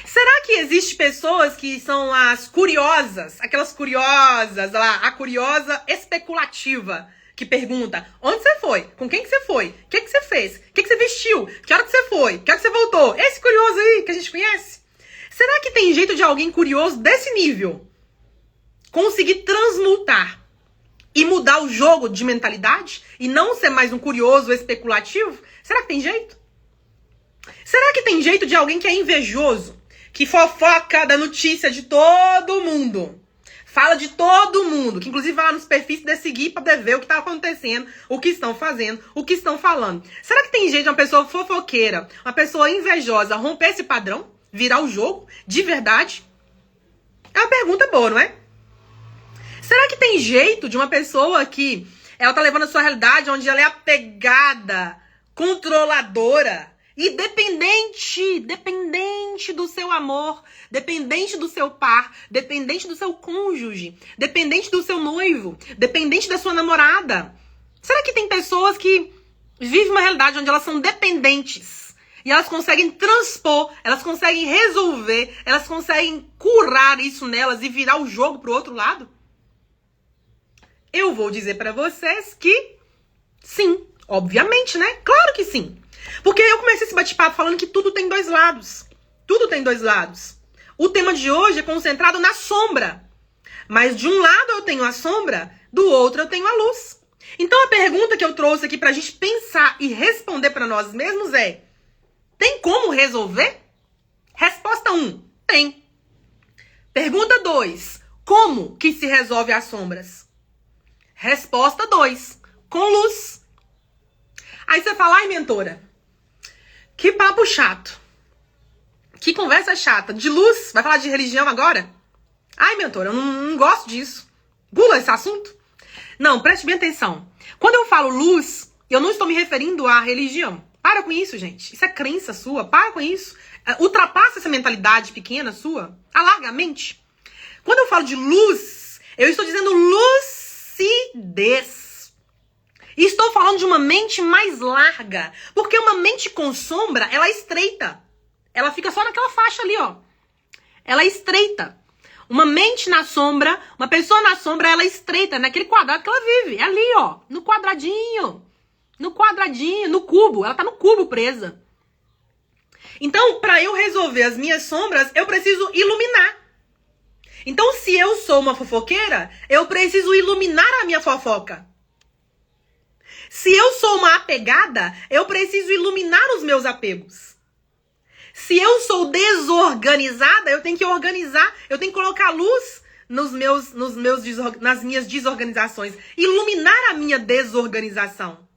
Será que existe pessoas que são as curiosas, aquelas curiosas lá, a curiosa especulativa, que pergunta: onde você foi? Com quem que você foi? O que que você fez? O que que você vestiu? Que hora que você foi? Que hora que você voltou? Esse curioso aí que a gente conhece? Será que tem jeito de alguém curioso desse nível conseguir transmutar e mudar o jogo de mentalidade e não ser mais um curioso especulativo? Será que tem jeito? Será que tem jeito de alguém que é invejoso, que fofoca da notícia de todo mundo, fala de todo mundo, que inclusive vai lá nos perfis de seguir pra ver o que tá acontecendo, o que estão fazendo, o que estão falando? Será que tem jeito de uma pessoa fofoqueira, uma pessoa invejosa romper esse padrão? Virar o jogo de verdade? É uma pergunta boa, não é? Será que tem jeito de uma pessoa que ela tá levando a sua realidade onde ela é apegada, controladora e dependente do seu amor, dependente do seu par, dependente do seu cônjuge, dependente do seu noivo, dependente da sua namorada? Será que tem pessoas que vivem uma realidade onde elas são dependentes e elas conseguem transpor, elas conseguem resolver, elas conseguem curar isso nelas e virar o jogo pro outro lado? Eu vou dizer pra vocês que sim, obviamente, né? Claro que sim. Porque eu comecei esse bate-papo falando que tudo tem dois lados. Tudo tem dois lados. O tema de hoje é concentrado na sombra. Mas de um lado eu tenho a sombra, do outro eu tenho a luz. Então a pergunta que eu trouxe aqui pra gente pensar e responder pra nós mesmos é: tem como resolver? Resposta 1, tem. Pergunta 2, como que se resolve as sombras? Resposta 2, com luz. Aí você fala: ai, mentora, que papo chato. Que conversa chata. De luz? Vai falar de religião agora? Ai, mentora, eu não gosto disso. Pula esse assunto. Não, preste bem atenção. Quando eu falo luz, eu não estou me referindo à religião. Para com isso, gente. Isso é crença sua. Para com isso. Ultrapassa essa mentalidade pequena sua. Alarga a mente. Quando eu falo de luz, eu estou dizendo lucidez. E estou falando de uma mente mais larga. Porque uma mente com sombra, ela é estreita. Ela fica só naquela faixa ali, ó. Ela é estreita. Uma mente na sombra, uma pessoa na sombra, ela é estreita, naquele quadrado que ela vive. É ali, ó. No quadradinho. No quadradinho, no cubo. Ela tá no cubo presa. Então, para eu resolver as minhas sombras, eu preciso iluminar. Então, se eu sou uma fofoqueira, eu preciso iluminar a minha fofoca. Se eu sou uma apegada, eu preciso iluminar os meus apegos. Se eu sou desorganizada, eu tenho que organizar, eu tenho que colocar luz nas minhas desorganizações. Iluminar a minha desorganização.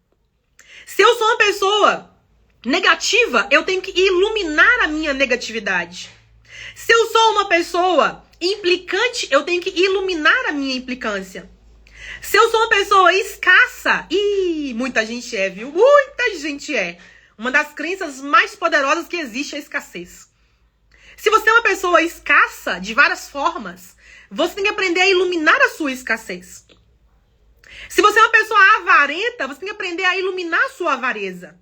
Se eu sou uma pessoa negativa, eu tenho que iluminar a minha negatividade. Se eu sou uma pessoa implicante, eu tenho que iluminar a minha implicância. Se eu sou uma pessoa escassa, muita gente é, viu? Muita gente é. Uma das crenças mais poderosas que existe é a escassez. Se você é uma pessoa escassa de várias formas, você tem que aprender a iluminar a sua escassez. Se você é uma pessoa avarenta, você tem que aprender a iluminar a sua avareza.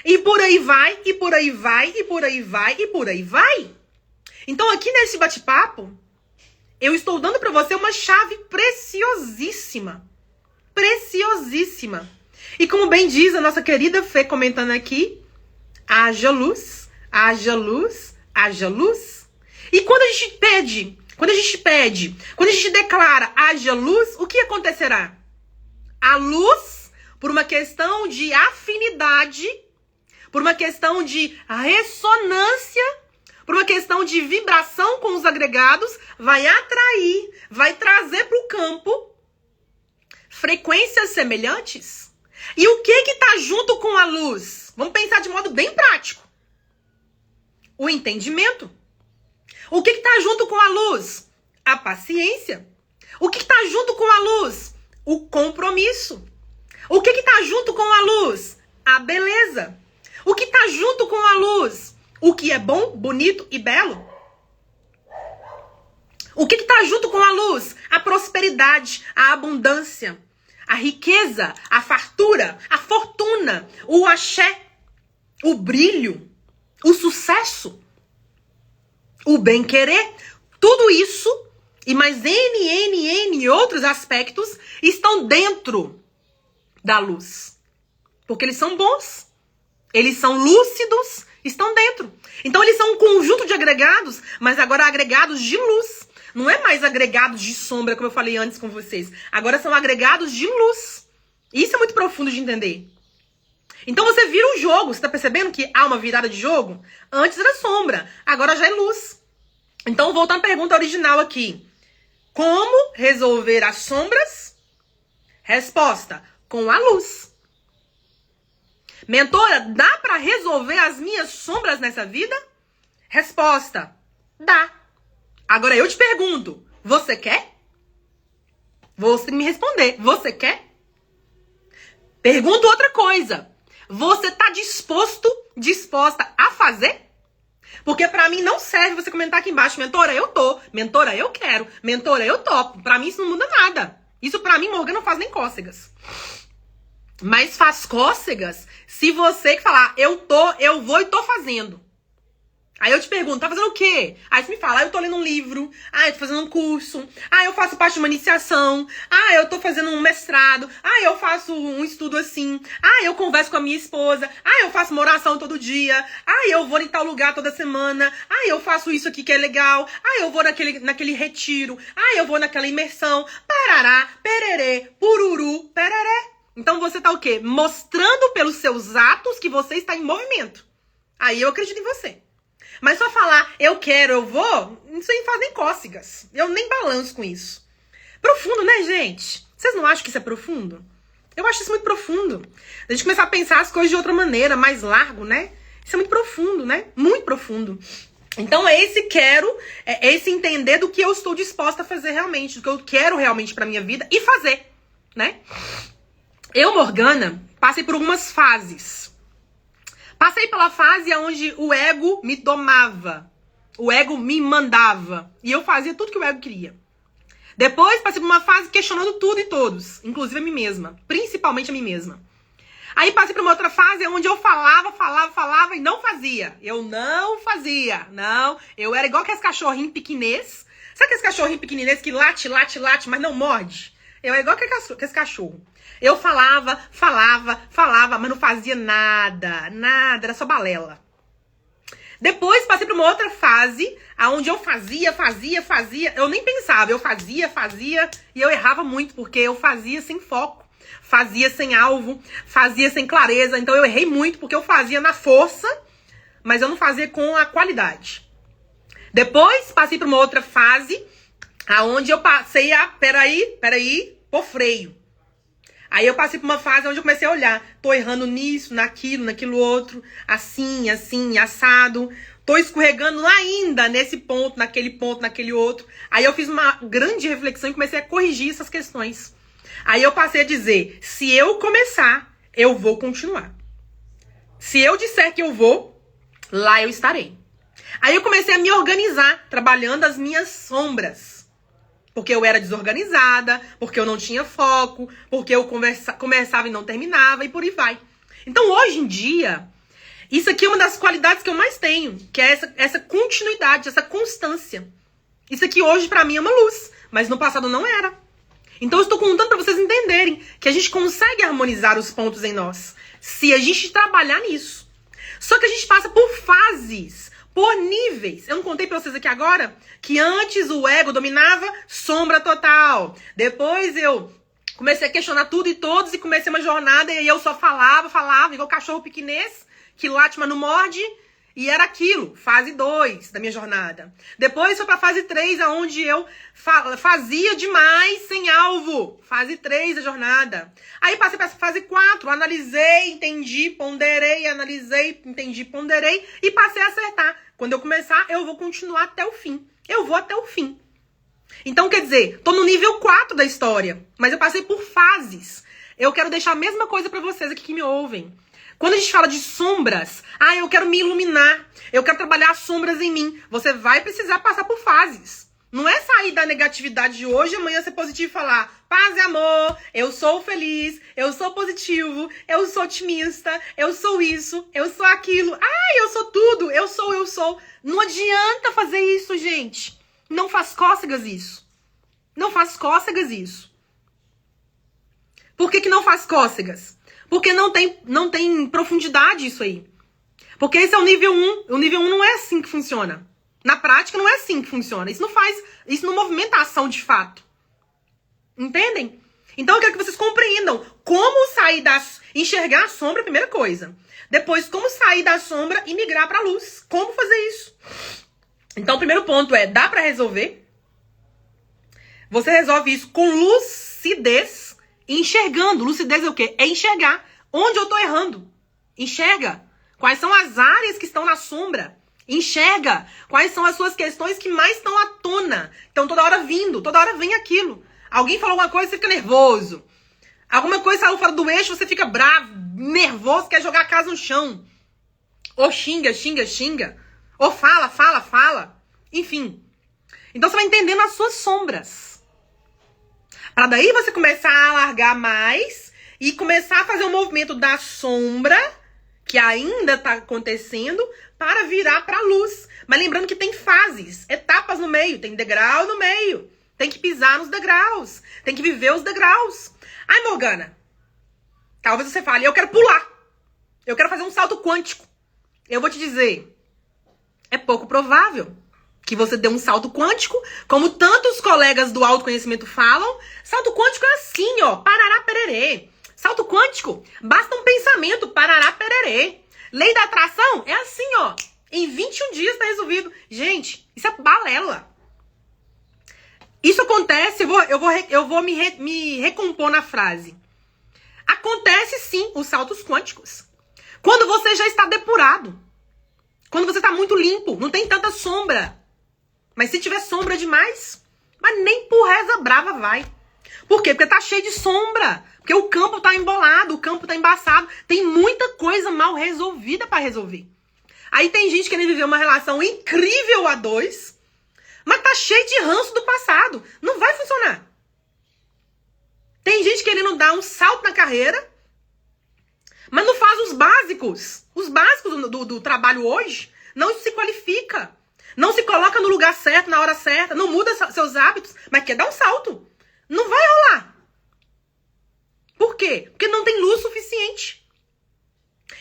E por aí vai, e por aí vai, e por aí vai, e por aí vai. Então aqui nesse bate-papo, Eu estou dando para você uma chave preciosíssima. Preciosíssima. E como bem diz a nossa querida Fê comentando aqui, haja luz, haja luz, haja luz. E quando a gente pede, quando a gente declara haja luz, o que acontecerá? A luz, por uma questão de afinidade, por uma questão de ressonância, por uma questão de vibração com os agregados, vai atrair, vai trazer para o campo frequências semelhantes. E o que está junto com a luz? Vamos pensar de modo bem prático. O entendimento. O que está junto com a luz? A paciência. O que está junto com a luz? O compromisso. O que está junto com a luz? A beleza. O que está junto com a luz? O que é bom, bonito e belo. O que está junto com a luz? A prosperidade, a abundância, a riqueza, a fartura, a fortuna, o axé, o brilho, o sucesso, o bem-querer. Tudo isso e mais N outros aspectos estão dentro da luz. Porque eles são bons, eles são lúcidos, estão dentro. Então eles são um conjunto de agregados, mas agora agregados de luz. Não é mais agregados de sombra, como eu falei antes com vocês. Agora são agregados de luz. Isso é muito profundo de entender. Então você vira o jogo. Você tá percebendo que há uma virada de jogo? Antes era sombra, agora já é luz. Então voltando à pergunta original aqui. Como resolver as sombras? Resposta: com a luz. Mentora, dá para resolver as minhas sombras nessa vida? Resposta: dá. Agora eu te pergunto, você quer? Você me responder, você quer? Pergunto outra coisa. Você tá disposta a fazer? Porque pra mim não serve você comentar aqui embaixo, mentora, eu tô, mentora, eu quero, mentora, eu topo. Pra mim isso não muda nada. Isso pra mim, Morgana, não faz nem cócegas. Mas faz cócegas se você que falar, eu vou e tô fazendo. Aí eu te pergunto, tá fazendo o quê? Aí você me fala, eu tô lendo um livro, eu tô fazendo um curso, eu faço parte de uma iniciação, eu tô fazendo um mestrado, eu faço um estudo assim, eu converso com a minha esposa, eu faço uma oração todo dia, eu vou em tal lugar toda semana, eu faço isso aqui que é legal, eu vou naquele retiro, eu vou naquela imersão, parará, pererê, pururu, pererê. Então você tá o quê? Mostrando pelos seus atos que você está em movimento. Aí eu acredito em você. Mas só falar, eu quero, eu vou, isso aí não faz nem cócegas. Eu nem balanço com isso. Profundo, né, gente? Vocês não acham que isso é profundo? Eu acho isso muito profundo. A gente começar a pensar as coisas de outra maneira, mais largo, né? Isso é muito profundo, né? Muito profundo. Então é esse quero, é esse entender do que eu estou disposta a fazer realmente, do que eu quero realmente pra minha vida e fazer, né? Eu, Morgana, passei por algumas fases. Passei pela fase onde o ego me domava. O ego me mandava. E eu fazia tudo que o ego queria. Depois passei por uma fase questionando tudo e todos. Inclusive a mim mesma. Principalmente a mim mesma. Aí passei por uma outra fase onde eu falava e não fazia. Eu não fazia. Não. Eu era igual aqueles cachorrinhos pequinês. Sabe aqueles cachorrinhos pequinês que late, mas não morde? Eu era igual aqueles cachorro. Eu falava, mas não fazia nada, era só balela. Depois passei para uma outra fase, onde eu fazia, eu nem pensava, eu fazia, e eu errava muito, porque eu fazia sem foco, fazia sem alvo, fazia sem clareza, então eu errei muito, porque eu fazia na força, mas eu não fazia com a qualidade. Depois passei para uma outra fase, onde eu passei a, peraí, pôr freio. Aí eu passei por uma fase onde eu comecei a olhar. Tô errando nisso, naquilo outro. Assim, assado. Tô escorregando ainda nesse ponto, naquele outro. Aí eu fiz uma grande reflexão e comecei a corrigir essas questões. Aí eu passei a dizer, se eu começar, eu vou continuar. Se eu disser que eu vou, lá eu estarei. Aí eu comecei a me organizar, trabalhando as minhas sombras. Porque eu era desorganizada, porque eu não tinha foco, porque eu começava e não terminava, e por aí vai. Então, hoje em dia, isso aqui é uma das qualidades que eu mais tenho, que é essa continuidade, essa constância. Isso aqui hoje pra mim é uma luz, mas no passado não era. Então eu estou contando pra vocês entenderem que a gente consegue harmonizar os pontos em nós, se a gente trabalhar nisso. Só que a gente passa por fases, por níveis. Eu não contei pra vocês aqui agora que antes o ego dominava sombra total. Depois eu comecei a questionar tudo e todos e comecei uma jornada e aí eu só falava, igual cachorro piquinês, que late, mas não morde. E era aquilo, fase 2 da minha jornada. Depois foi pra fase 3, onde eu fazia demais sem alvo. Fase 3 da jornada. Aí passei pra fase 4, analisei, entendi, ponderei, analisei, entendi, ponderei e passei a acertar. Quando eu começar, eu vou continuar até o fim. Eu vou até o fim. Então, quer dizer, tô no nível 4 da história, mas eu passei por fases. Eu quero deixar a mesma coisa pra vocês aqui que me ouvem. Quando a gente fala de sombras, eu quero me iluminar, eu quero trabalhar as sombras em mim. Você vai precisar passar por fases. Não é sair da negatividade de hoje e amanhã ser positivo e falar paz e amor, eu sou feliz, eu sou positivo, eu sou otimista, eu sou isso, eu sou aquilo. Eu sou tudo, eu sou. Não adianta fazer isso, gente. Não faz cócegas isso. Não faz cócegas isso. Por que não faz cócegas? Porque não tem profundidade isso aí. Porque esse é o nível 1. O nível 1 não é assim que funciona. Na prática não é assim que funciona. Isso não movimenta a ação de fato. Entendem? Então eu quero que vocês compreendam como enxergar a sombra, primeira coisa. Depois, como sair da sombra e migrar para a luz. Como fazer isso? Então o primeiro ponto é, dá para resolver? Você resolve isso com lucidez. Enxergando. Lucidez é o quê? É enxergar onde eu tô errando. Enxerga quais são as áreas que estão na sombra. Enxerga quais são as suas questões que mais estão à tona. Então toda hora vem aquilo. Alguém falou alguma coisa, você fica nervoso. Alguma coisa saiu fora do eixo, você fica bravo, nervoso, quer jogar a casa no chão. Ou xinga. Ou fala. Enfim. Então você vai entendendo as suas sombras. Para daí você começar a alargar mais e começar a fazer o movimento da sombra, que ainda está acontecendo, para virar para a luz. Mas lembrando que tem fases, etapas no meio, tem degrau no meio. Tem que pisar nos degraus, tem que viver os degraus. Ai, Morgana, talvez você fale, eu quero pular. Eu quero fazer um salto quântico. Eu vou te dizer, é pouco provável que você dê um salto quântico, como tantos colegas do autoconhecimento falam. Salto quântico é assim, ó, parará pererê. Salto quântico, basta um pensamento, parará pererê. Lei da atração é assim, ó, em 21 dias tá resolvido. Gente, isso é balela. Isso acontece, eu vou me recompor na frase. Acontece sim os saltos quânticos. Quando você já está depurado. Quando você está muito limpo, não tem tanta sombra. Mas se tiver sombra demais, mas nem por reza brava vai. Por quê? Porque tá cheio de sombra. Porque o campo tá embolado, o campo tá embaçado. Tem muita coisa mal resolvida para resolver. Aí tem gente querendo viver uma relação incrível a dois, mas tá cheio de ranço do passado. Não vai funcionar. Tem gente querendo dar um salto na carreira, mas não faz os básicos. Os básicos do trabalho hoje não se qualifica. Não se coloca no lugar certo, na hora certa, não muda seus hábitos, mas quer dar um salto. Não vai rolar. Por quê? Porque não tem luz suficiente.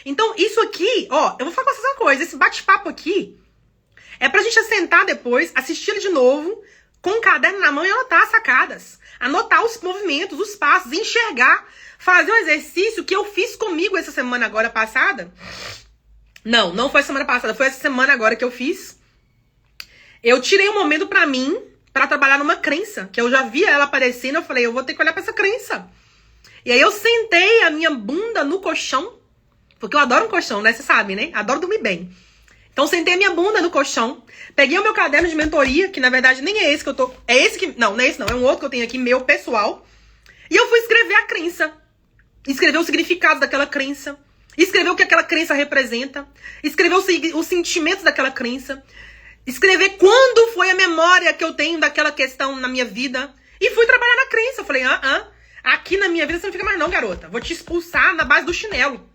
Então, isso aqui, ó, eu vou falar com vocês uma coisa, esse bate-papo aqui é pra gente sentar depois, assistir ele de novo, com um caderno na mão e anotar as sacadas. Anotar os movimentos, os passos, enxergar, fazer um exercício que eu fiz comigo essa semana agora passada. Não foi semana passada, foi essa semana agora que eu fiz. Eu tirei um momento pra mim, pra trabalhar numa crença, que eu já via ela aparecendo, eu falei, eu vou ter que olhar pra essa crença. E aí eu sentei a minha bunda no colchão, porque eu adoro um colchão, né? Você sabe, né? Adoro dormir bem. Então sentei a minha bunda no colchão, peguei o meu caderno de mentoria, que na verdade nem é esse que eu tô... É esse que... Não é esse não, é um outro que eu tenho aqui, meu, pessoal. E eu fui escrever a crença. Escrever o significado daquela crença. Escrever o que aquela crença representa. Escrever os sentimentos daquela crença. Escrever quando foi a memória que eu tenho daquela questão na minha vida. E fui trabalhar na crença. Eu falei, aqui na minha vida você não fica mais não, garota. Vou te expulsar na base do chinelo.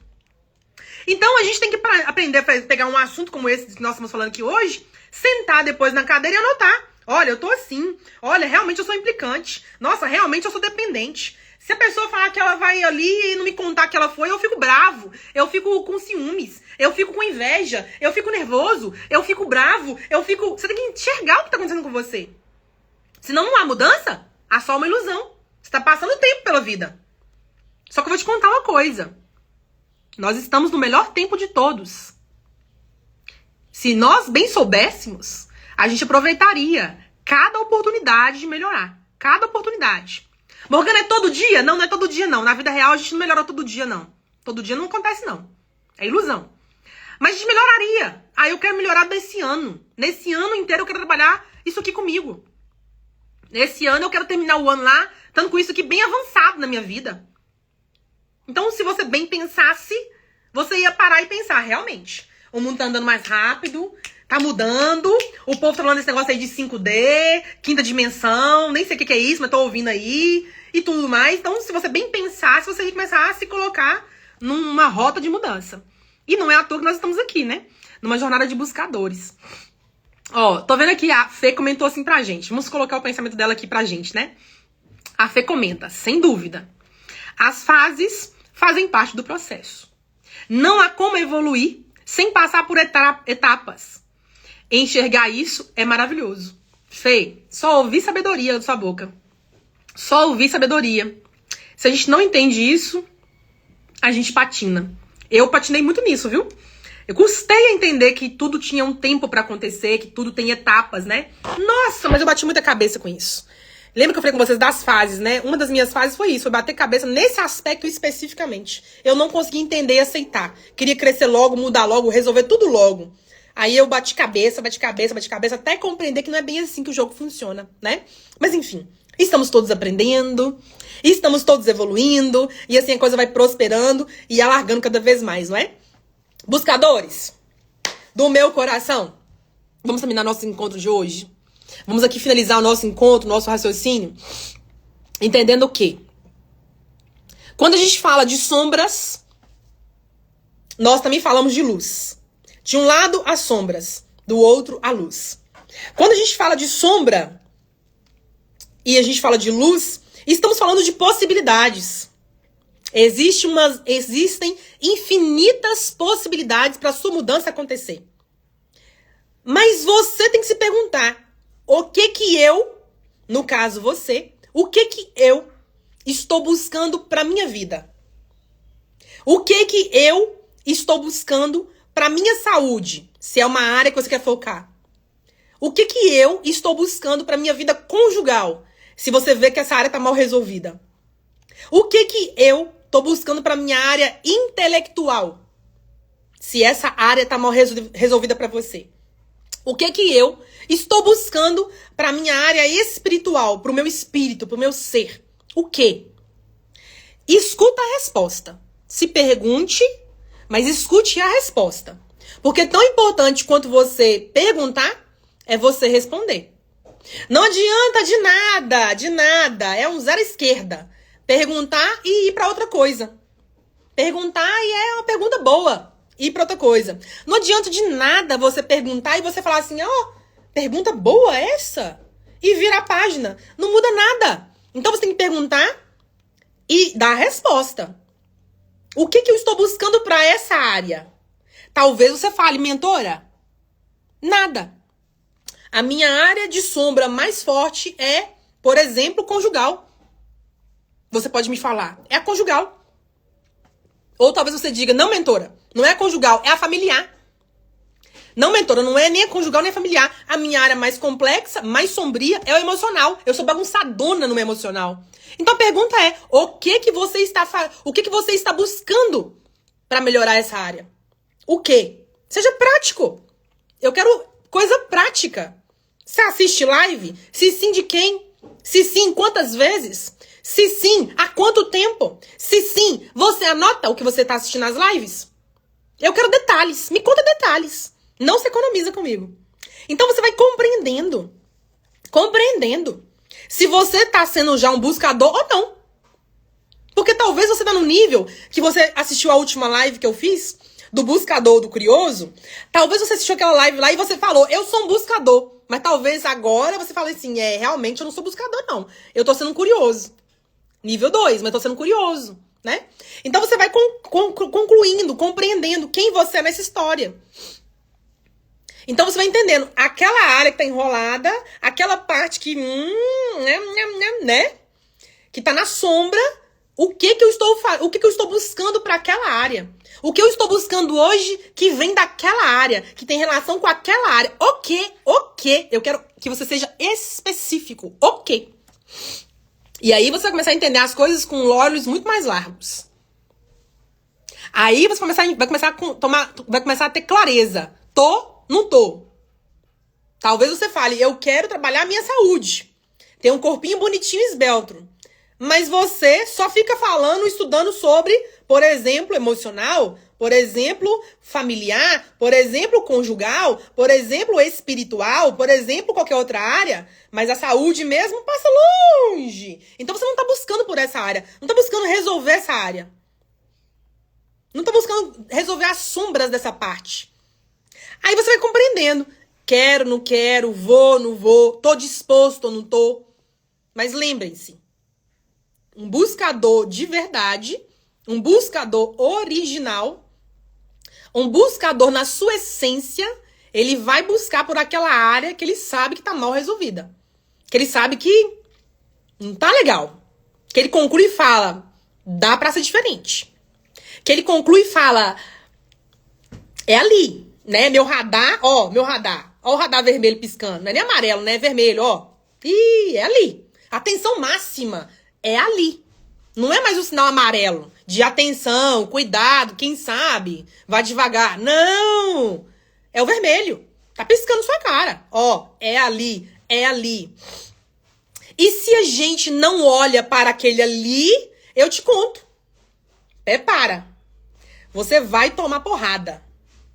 Então a gente tem que aprender a pegar um assunto como esse que nós estamos falando aqui hoje, sentar depois na cadeira e anotar. Olha, eu tô assim. Olha, realmente eu sou implicante. Nossa, realmente eu sou dependente. Se a pessoa falar que ela vai ali e não me contar que ela foi, eu fico bravo. Eu fico com ciúmes. Eu fico com inveja. Eu fico nervoso. Eu fico bravo. Você tem que enxergar o que tá acontecendo com você. Senão não há mudança, há só uma ilusão. Você tá passando tempo pela vida. Só que eu vou te contar uma coisa. Nós estamos no melhor tempo de todos. Se nós bem soubéssemos, a gente aproveitaria cada oportunidade de melhorar. Cada oportunidade. Morgana, é todo dia? Não, não é todo dia, não. Na vida real, a gente não melhora todo dia, não. Todo dia não acontece, não. É ilusão. Mas a gente melhoraria. Ah, eu quero melhorar desse ano. Nesse ano inteiro, eu quero trabalhar isso aqui comigo. Nesse ano, eu quero terminar o ano lá, estando com isso aqui bem avançado na minha vida. Então, se você bem pensasse, você ia parar e pensar, realmente. O mundo tá andando mais rápido, tá mudando, o povo tá falando desse negócio aí de 5D, quinta dimensão, nem sei o que é isso, mas tô ouvindo aí, e tudo mais. Então, se você bem pensasse, você ia começar a se colocar numa rota de mudança. E não é à toa que nós estamos aqui, né? Numa jornada de buscadores. Ó, tô vendo aqui, a Fê comentou assim pra gente. Vamos colocar o pensamento dela aqui pra gente, né? A Fê comenta, sem dúvida. As fases fazem parte do processo. Não há como evoluir sem passar por etapas. Enxergar isso é maravilhoso. Fê, só ouvir sabedoria da sua boca. Só ouvir sabedoria. Se a gente não entende isso, a gente patina. Eu patinei muito nisso, viu? Eu custei a entender que tudo tinha um tempo pra acontecer, que tudo tem etapas, né? Nossa, mas eu bati muita cabeça com isso. Lembra que eu falei com vocês das fases, né? Uma das minhas fases foi isso, foi bater cabeça nesse aspecto especificamente. Eu não conseguia entender e aceitar. Queria crescer logo, mudar logo, resolver tudo logo. Aí eu bati cabeça, até compreender que não é bem assim que o jogo funciona, né? Mas enfim, estamos todos aprendendo, estamos todos evoluindo, e assim a coisa vai prosperando e alargando cada vez mais, não é? Buscadores do meu coração, vamos terminar nosso encontro de hoje? Vamos aqui finalizar o nosso encontro, nosso raciocínio, entendendo o quê? Quando a gente fala de sombras, nós também falamos de luz. De um lado, as sombras, do outro, a luz. Quando a gente fala de sombra e a gente fala de luz, estamos falando de possibilidades. Existem infinitas possibilidades para a sua mudança acontecer. Mas você tem que se perguntar, o que eu, no caso você, o que eu estou buscando para minha vida? O que eu estou buscando para minha saúde, se é uma área que você quer focar? O que eu estou buscando para minha vida conjugal, se você vê que essa área está mal resolvida? O que eu estou buscando para minha área intelectual, se essa área está mal resolvida para você? O que eu estou buscando para minha área espiritual, para o meu espírito, para o meu ser? O quê? Escuta a resposta. Se pergunte, mas escute a resposta. Porque tão importante quanto você perguntar, é você responder. Não adianta de nada. É um zero esquerda. Perguntar e ir para outra coisa. Perguntar e é uma pergunta boa. Ir para outra coisa. Não adianta de nada você perguntar e você falar assim, pergunta boa essa? E virar a página. Não muda nada. Então você tem que perguntar e dar a resposta. O que eu estou buscando para essa área? Talvez você fale, mentora, nada. A minha área de sombra mais forte é, por exemplo, conjugal. Você pode me falar, é a conjugal. Ou talvez você diga, não, mentora, não é a conjugal, é a familiar. Não, mentora, não é nem a conjugal nem a familiar. A minha área mais complexa, mais sombria, é o emocional. Eu sou bagunçadona no meu emocional. Então a pergunta é, o que você está buscando para melhorar essa área? O quê? Seja prático. Eu quero coisa prática. Você assiste live? Se sim, de quem? Se sim, quantas vezes? Se sim, há quanto tempo? Se sim, você anota o que você está assistindo às lives? Eu quero detalhes. Me conta detalhes. Não se economiza comigo. Então você vai compreendendo. Se você está sendo já um buscador ou não. Porque talvez você está no nível que você assistiu a última live que eu fiz, do buscador, do curioso. Talvez você assistiu aquela live lá e você falou, eu sou um buscador. Mas talvez agora você fale assim, realmente eu não sou buscador, não. Eu tô sendo curioso. Nível 2, mas tô sendo curioso, né? Então você vai concluindo, compreendendo quem você é nessa história. Então você vai entendendo aquela área que tá enrolada, aquela parte que, né? Que tá na sombra, o que eu estou buscando para aquela área. O que eu estou buscando hoje que vem daquela área, que tem relação com aquela área. O que? Eu quero que você seja específico. O que? E aí você vai começar a entender as coisas com olhos muito mais largos. Aí você vai começar a ter clareza. Tô, não tô. Talvez você fale, eu quero trabalhar a minha saúde. Ter um corpinho bonitinho e esbelto. Mas você só fica falando, estudando sobre, por exemplo, emocional, por exemplo, familiar, por exemplo, conjugal, por exemplo, espiritual, por exemplo, qualquer outra área, mas a saúde mesmo passa longe. Então você não tá buscando por essa área, não tá buscando resolver essa área. Não tá buscando resolver as sombras dessa parte. Aí você vai compreendendo. Quero, não quero, vou, não vou, tô disposto ou não tô. Mas lembrem-se, um buscador de verdade, um buscador original, um buscador na sua essência, ele vai buscar por aquela área que ele sabe que tá mal resolvida. Que ele sabe que não tá legal. Que ele conclui e fala, dá pra ser diferente. Que ele conclui e fala, é ali, né? Meu radar. Ó o radar vermelho piscando. Não é nem amarelo, né? É vermelho, ó. Ih, é ali. Atenção máxima. É ali. Não é mais o sinal amarelo de atenção, cuidado, quem sabe, vai devagar. Não! É o vermelho. Tá piscando sua cara. Ó, é ali, é ali. E se a gente não olha para aquele ali, eu te conto. Prepara. Você vai tomar porrada.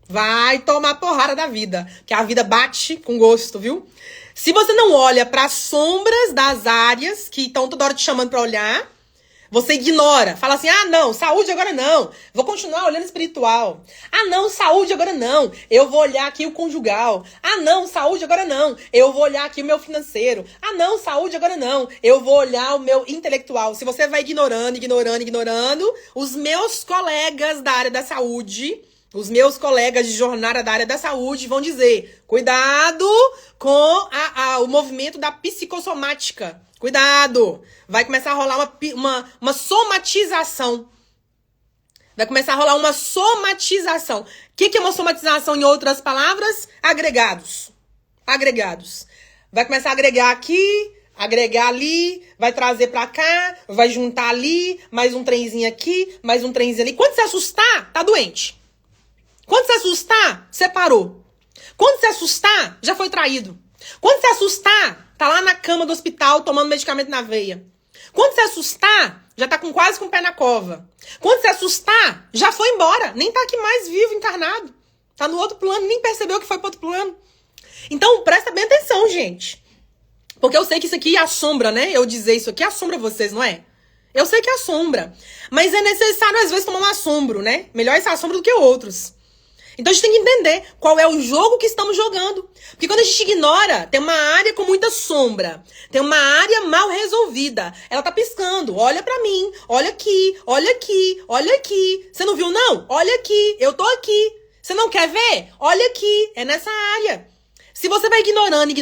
Vai tomar porrada da vida. Que a vida bate com gosto, viu? Se você não olha para as sombras das áreas que estão toda hora te chamando para olhar, você ignora. Fala assim, não, saúde agora não. Vou continuar olhando espiritual. Não, saúde agora não. Eu vou olhar aqui o conjugal. Não, saúde agora não. Eu vou olhar aqui o meu financeiro. Não, saúde agora não. Eu vou olhar o meu intelectual. Se você vai ignorando, os meus colegas da área da saúde, os meus colegas de jornada da área da saúde vão dizer, cuidado com o movimento da psicossomática. Cuidado! Vai começar a rolar uma somatização. Vai começar a rolar uma somatização. O que é uma somatização, em outras palavras? Agregados. Agregados. Vai começar a agregar aqui, agregar ali, vai trazer pra cá, vai juntar ali, mais um trenzinho aqui, mais um trenzinho ali. Quando se assustar, tá doente. Quando se assustar, separou. Quando se assustar, já foi traído. Quando se assustar, tá lá na cama do hospital tomando medicamento na veia. Quando se assustar, já tá quase com o pé na cova. Quando se assustar, já foi embora. Nem tá aqui mais vivo, encarnado. Tá no outro plano, nem percebeu que foi pro outro plano. Então, presta bem atenção, gente. Porque eu sei que isso aqui assombra, né? Eu dizer isso aqui assombra vocês, não é? Eu sei que assombra. Mas é necessário, às vezes, tomar um assombro, né? Melhor esse assombro do que outros. Então a gente tem que entender qual é o jogo que estamos jogando. Porque quando a gente ignora, tem uma área com muita sombra. Tem uma área mal resolvida. Ela tá piscando. Olha pra mim. Olha aqui. Olha aqui. Olha aqui. Você não viu, não? Olha aqui. Eu tô aqui. Você não quer ver? Olha aqui. É nessa área. Se você vai ignorando,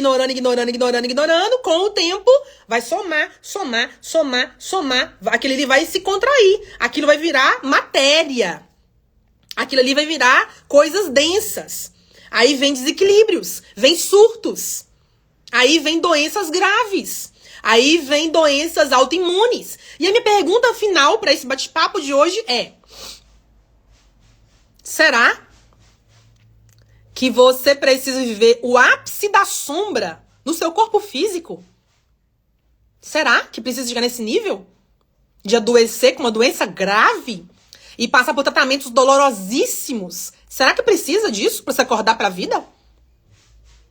com o tempo, vai somar. Aquilo ali vai se contrair. Aquilo vai virar matéria. Aquilo ali vai virar coisas densas. Aí vem desequilíbrios, vem surtos. Aí vem doenças graves. Aí vem doenças autoimunes. E a minha pergunta final para esse bate-papo de hoje é: será que você precisa viver o ápice da sombra no seu corpo físico? Será que precisa chegar nesse nível? De adoecer com uma doença grave? E passar por tratamentos dolorosíssimos. Será que precisa disso para se acordar para a vida?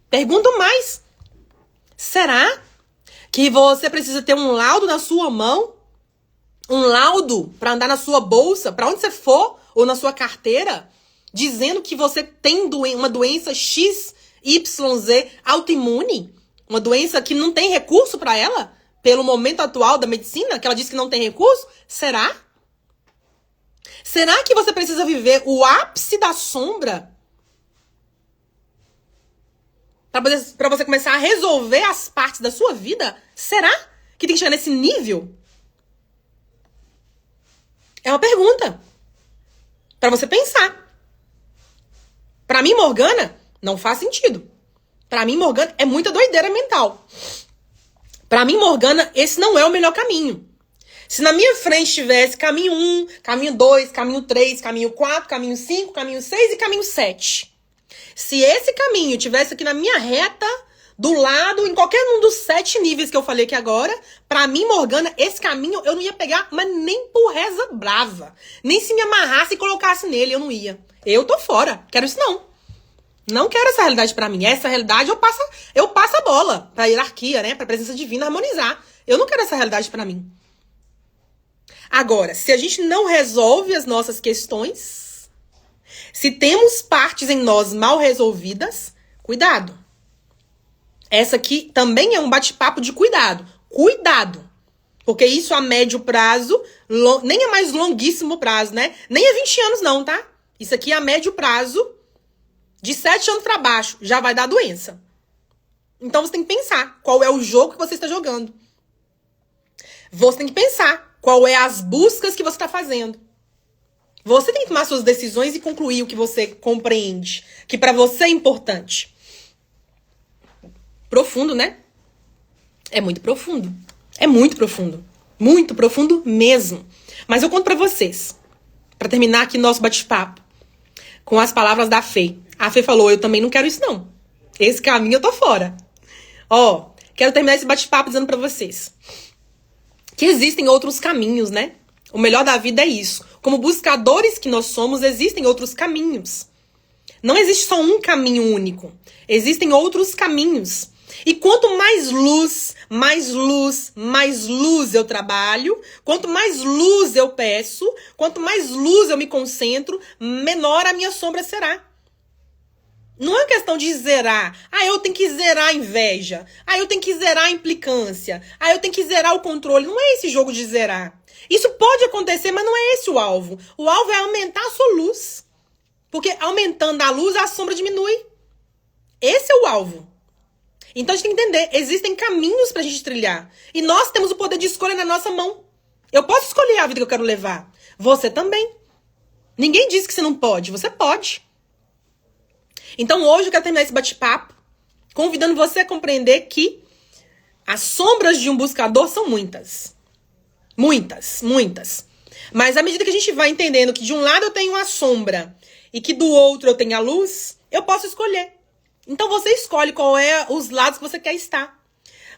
Pergunto mais. Será que você precisa ter um laudo na sua mão? Um laudo para andar na sua bolsa, para onde você for, ou na sua carteira, dizendo que você tem uma doença X YZ, autoimune, uma doença que não tem recurso para ela, pelo momento atual da medicina, que ela diz que não tem recurso? Será? Será que você precisa viver o ápice da sombra para você começar a resolver as partes da sua vida? Será que tem que chegar nesse nível? É uma pergunta para você pensar. Para mim, Morgana, não faz sentido. Para mim, Morgana, é muita doideira mental. Para mim, Morgana, esse não é o melhor caminho. Se na minha frente tivesse caminho 1, caminho 2, caminho 3, caminho 4, caminho 5, caminho 6 e caminho 7. Se esse caminho tivesse aqui na minha reta, do lado, em qualquer um dos 7 níveis que eu falei aqui agora, pra mim, Morgana, esse caminho eu não ia pegar, mas nem por reza brava. Nem se me amarrasse e colocasse nele, eu não ia. Eu tô fora. Quero isso não. Não quero essa realidade pra mim. Essa realidade eu passo a bola pra hierarquia, né? Pra presença divina harmonizar. Eu não quero essa realidade pra mim. Agora, se a gente não resolve as nossas questões, se temos partes em nós mal resolvidas, cuidado. Essa aqui também é um bate-papo de cuidado. Cuidado. Porque isso a médio prazo, nem é mais longuíssimo prazo, né? Nem é 20 anos não, tá? Isso aqui é a médio prazo, de 7 anos pra baixo, já vai dar doença. Então você tem que pensar qual é o jogo que você está jogando. Você tem que pensar qual é as buscas que você está fazendo. Você tem que tomar suas decisões e concluir o que você compreende, que pra você é importante. Profundo, né? É muito profundo. É muito profundo. Muito profundo mesmo. Mas eu conto pra vocês, pra terminar aqui nosso bate-papo, com as palavras da Fê. A Fê falou, eu também não quero isso não. Esse caminho eu tô fora. Ó, quero terminar esse bate-papo dizendo pra vocês que existem outros caminhos, né? O melhor da vida é isso. Como buscadores que nós somos, existem outros caminhos. Não existe só um caminho único. Existem outros caminhos. E quanto mais luz, mais luz, mais luz eu trabalho, quanto mais luz eu peço, quanto mais luz eu me concentro, menor a minha sombra será. Não é questão de zerar. Ah, eu tenho que zerar a inveja. Ah, eu tenho que zerar a implicância. Ah, eu tenho que zerar o controle. Não é esse jogo de zerar. Isso pode acontecer, mas não é esse o alvo. O alvo é aumentar a sua luz. Porque aumentando a luz, a sombra diminui. Esse é o alvo. Então a gente tem que entender, existem caminhos pra gente trilhar. E nós temos o poder de escolha na nossa mão. Eu posso escolher a vida que eu quero levar. Você também. Ninguém disse que você não pode. Você pode. Então hoje eu quero terminar esse bate-papo convidando você a compreender que as sombras de um buscador são muitas. Muitas, muitas. Mas à medida que a gente vai entendendo que de um lado eu tenho a sombra e que do outro eu tenho a luz, eu posso escolher. Então você escolhe qual é os lados que você quer estar.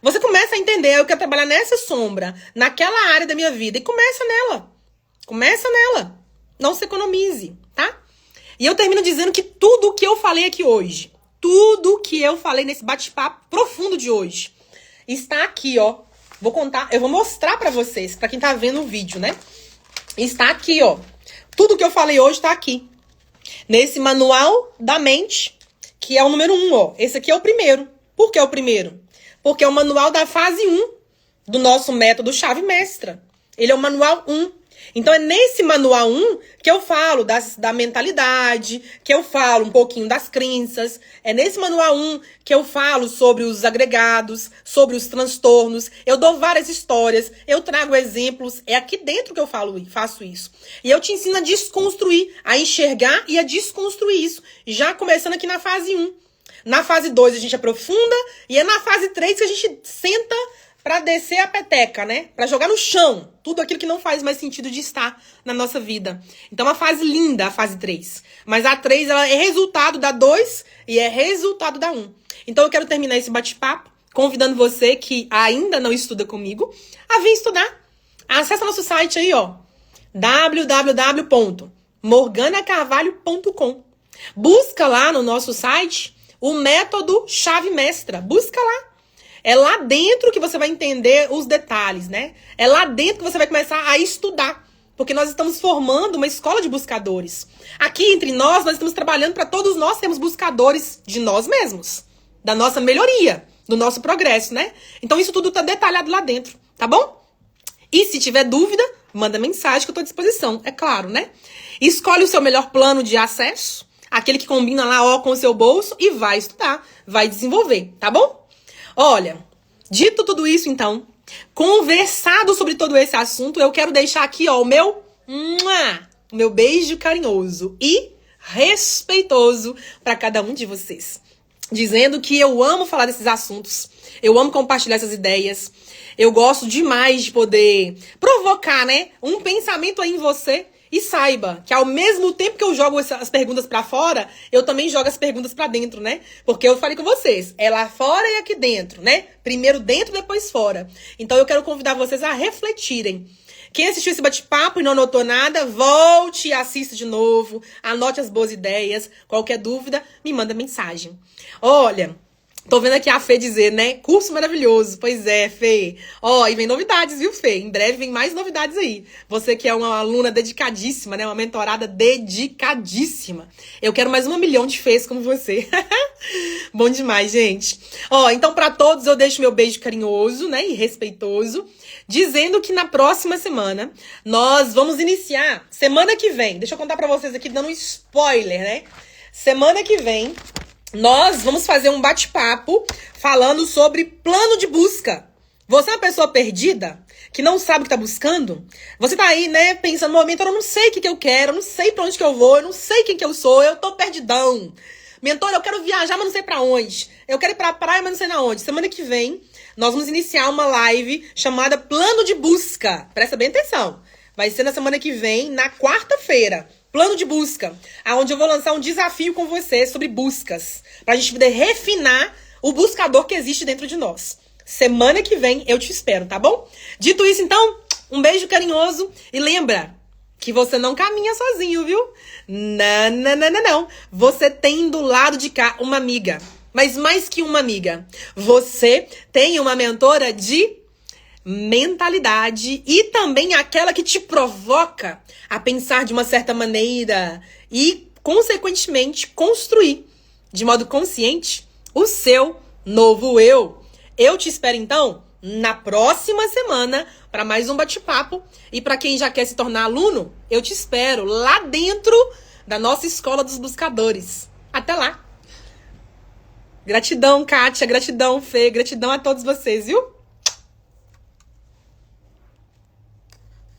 Você começa a entender, eu quero trabalhar nessa sombra, naquela área da minha vida, e começa nela. Começa nela. Não se economize, tá? E eu termino dizendo que tudo o que eu falei aqui hoje, tudo o que eu falei nesse bate-papo profundo de hoje, está aqui, ó. Vou contar, eu vou mostrar pra vocês, pra quem tá vendo o vídeo, né? Está aqui, ó. Tudo que eu falei hoje tá aqui. Nesse manual da mente, que é o número 1, ó. Esse aqui é o primeiro. Por que é o primeiro? Porque é o manual da fase 1 do nosso método chave mestra. Ele é o manual 1. Então é nesse manual 1 que eu falo da mentalidade, que eu falo um pouquinho das crenças. É nesse manual 1 que eu falo sobre os agregados, sobre os transtornos. Eu dou várias histórias, eu trago exemplos. É aqui dentro que eu faço isso. E eu te ensino a desconstruir, a enxergar e a desconstruir isso. Já começando aqui na fase 1. Na fase 2 a gente aprofunda e é na fase 3 que a gente senta pra descer a peteca, né? Pra jogar no chão tudo aquilo que não faz mais sentido de estar na nossa vida. Então, é uma fase linda, a fase 3. Mas a 3, ela é resultado da 2 e é resultado da 1. Então, eu quero terminar esse bate-papo convidando você que ainda não estuda comigo a vir estudar. Acesse nosso site aí, ó. www.morganacarvalho.com. Busca lá no nosso site o método chave mestra. Busca lá. É lá dentro que você vai entender os detalhes, né? É lá dentro que você vai começar a estudar Porque nós estamos formando uma escola de buscadores. Aqui entre nós estamos trabalhando para todos nós sermos buscadores de nós mesmos, da nossa melhoria, do nosso progresso, né? Então isso tudo tá detalhado lá dentro, tá bom? E se tiver dúvida, manda mensagem que eu tô à disposição, é claro, né? Escolhe o seu melhor plano de acesso, aquele que combina lá, ó, com o seu bolso e vai estudar, vai desenvolver, tá bom? Olha, dito tudo isso, então, conversado sobre todo esse assunto, eu quero deixar aqui, ó, o meu beijo carinhoso e respeitoso para cada um de vocês. Dizendo que eu amo falar desses assuntos, eu amo compartilhar essas ideias, eu gosto demais de poder provocar, né, um pensamento aí em você. E saiba que ao mesmo tempo que eu jogo as perguntas pra fora, eu também jogo as perguntas pra dentro, né? Porque eu falei com vocês, é lá fora e aqui dentro, né? Primeiro dentro, depois fora. Então eu quero convidar vocês a refletirem. Quem assistiu esse bate-papo e não anotou nada, volte e assista de novo, anote as boas ideias. Qualquer dúvida, me manda mensagem. Olha, tô vendo aqui a Fê dizer, né? Curso maravilhoso. Pois é, Fê. Ó, e vem novidades, viu, Fê? Em breve vem mais novidades aí. Você que é uma aluna dedicadíssima, né? Uma mentorada dedicadíssima. Eu quero mais 1 milhão de Fês como você. Bom demais, gente. Ó, então pra todos eu deixo meu beijo carinhoso, né? E respeitoso. Dizendo que na próxima semana nós vamos iniciar, semana que vem. Deixa eu contar pra vocês aqui, dando um spoiler, né? Semana que vem nós vamos fazer um bate-papo falando sobre plano de busca. Você é uma pessoa perdida? Que não sabe o que tá buscando? Você tá aí, né, pensando, mentor, eu não sei o que eu quero, eu não sei pra onde que eu vou, eu não sei quem que eu sou, eu tô perdidão. Mentor, eu quero viajar, mas não sei pra onde. Eu quero ir pra praia, mas não sei na onde. Semana que vem, nós vamos iniciar uma live chamada Plano de Busca. Presta bem atenção. Vai ser na semana que vem, na quarta-feira. Plano de busca, onde eu vou lançar um desafio com você sobre buscas, pra gente poder refinar o buscador que existe dentro de nós. Semana que vem eu te espero, tá bom? Dito isso, então, um beijo carinhoso e lembra que você não caminha sozinho, viu? Não. Você tem do lado de cá uma amiga, mas mais que uma amiga, você tem uma mentora de mentalidade e também aquela que te provoca a pensar de uma certa maneira e, consequentemente, construir de modo consciente o seu novo eu. Eu te espero, então, na próxima semana para mais um bate-papo. E para quem já quer se tornar aluno, eu te espero lá dentro da nossa Escola dos Buscadores. Até lá! Gratidão, Kátia, gratidão, Fê, gratidão a todos vocês, viu?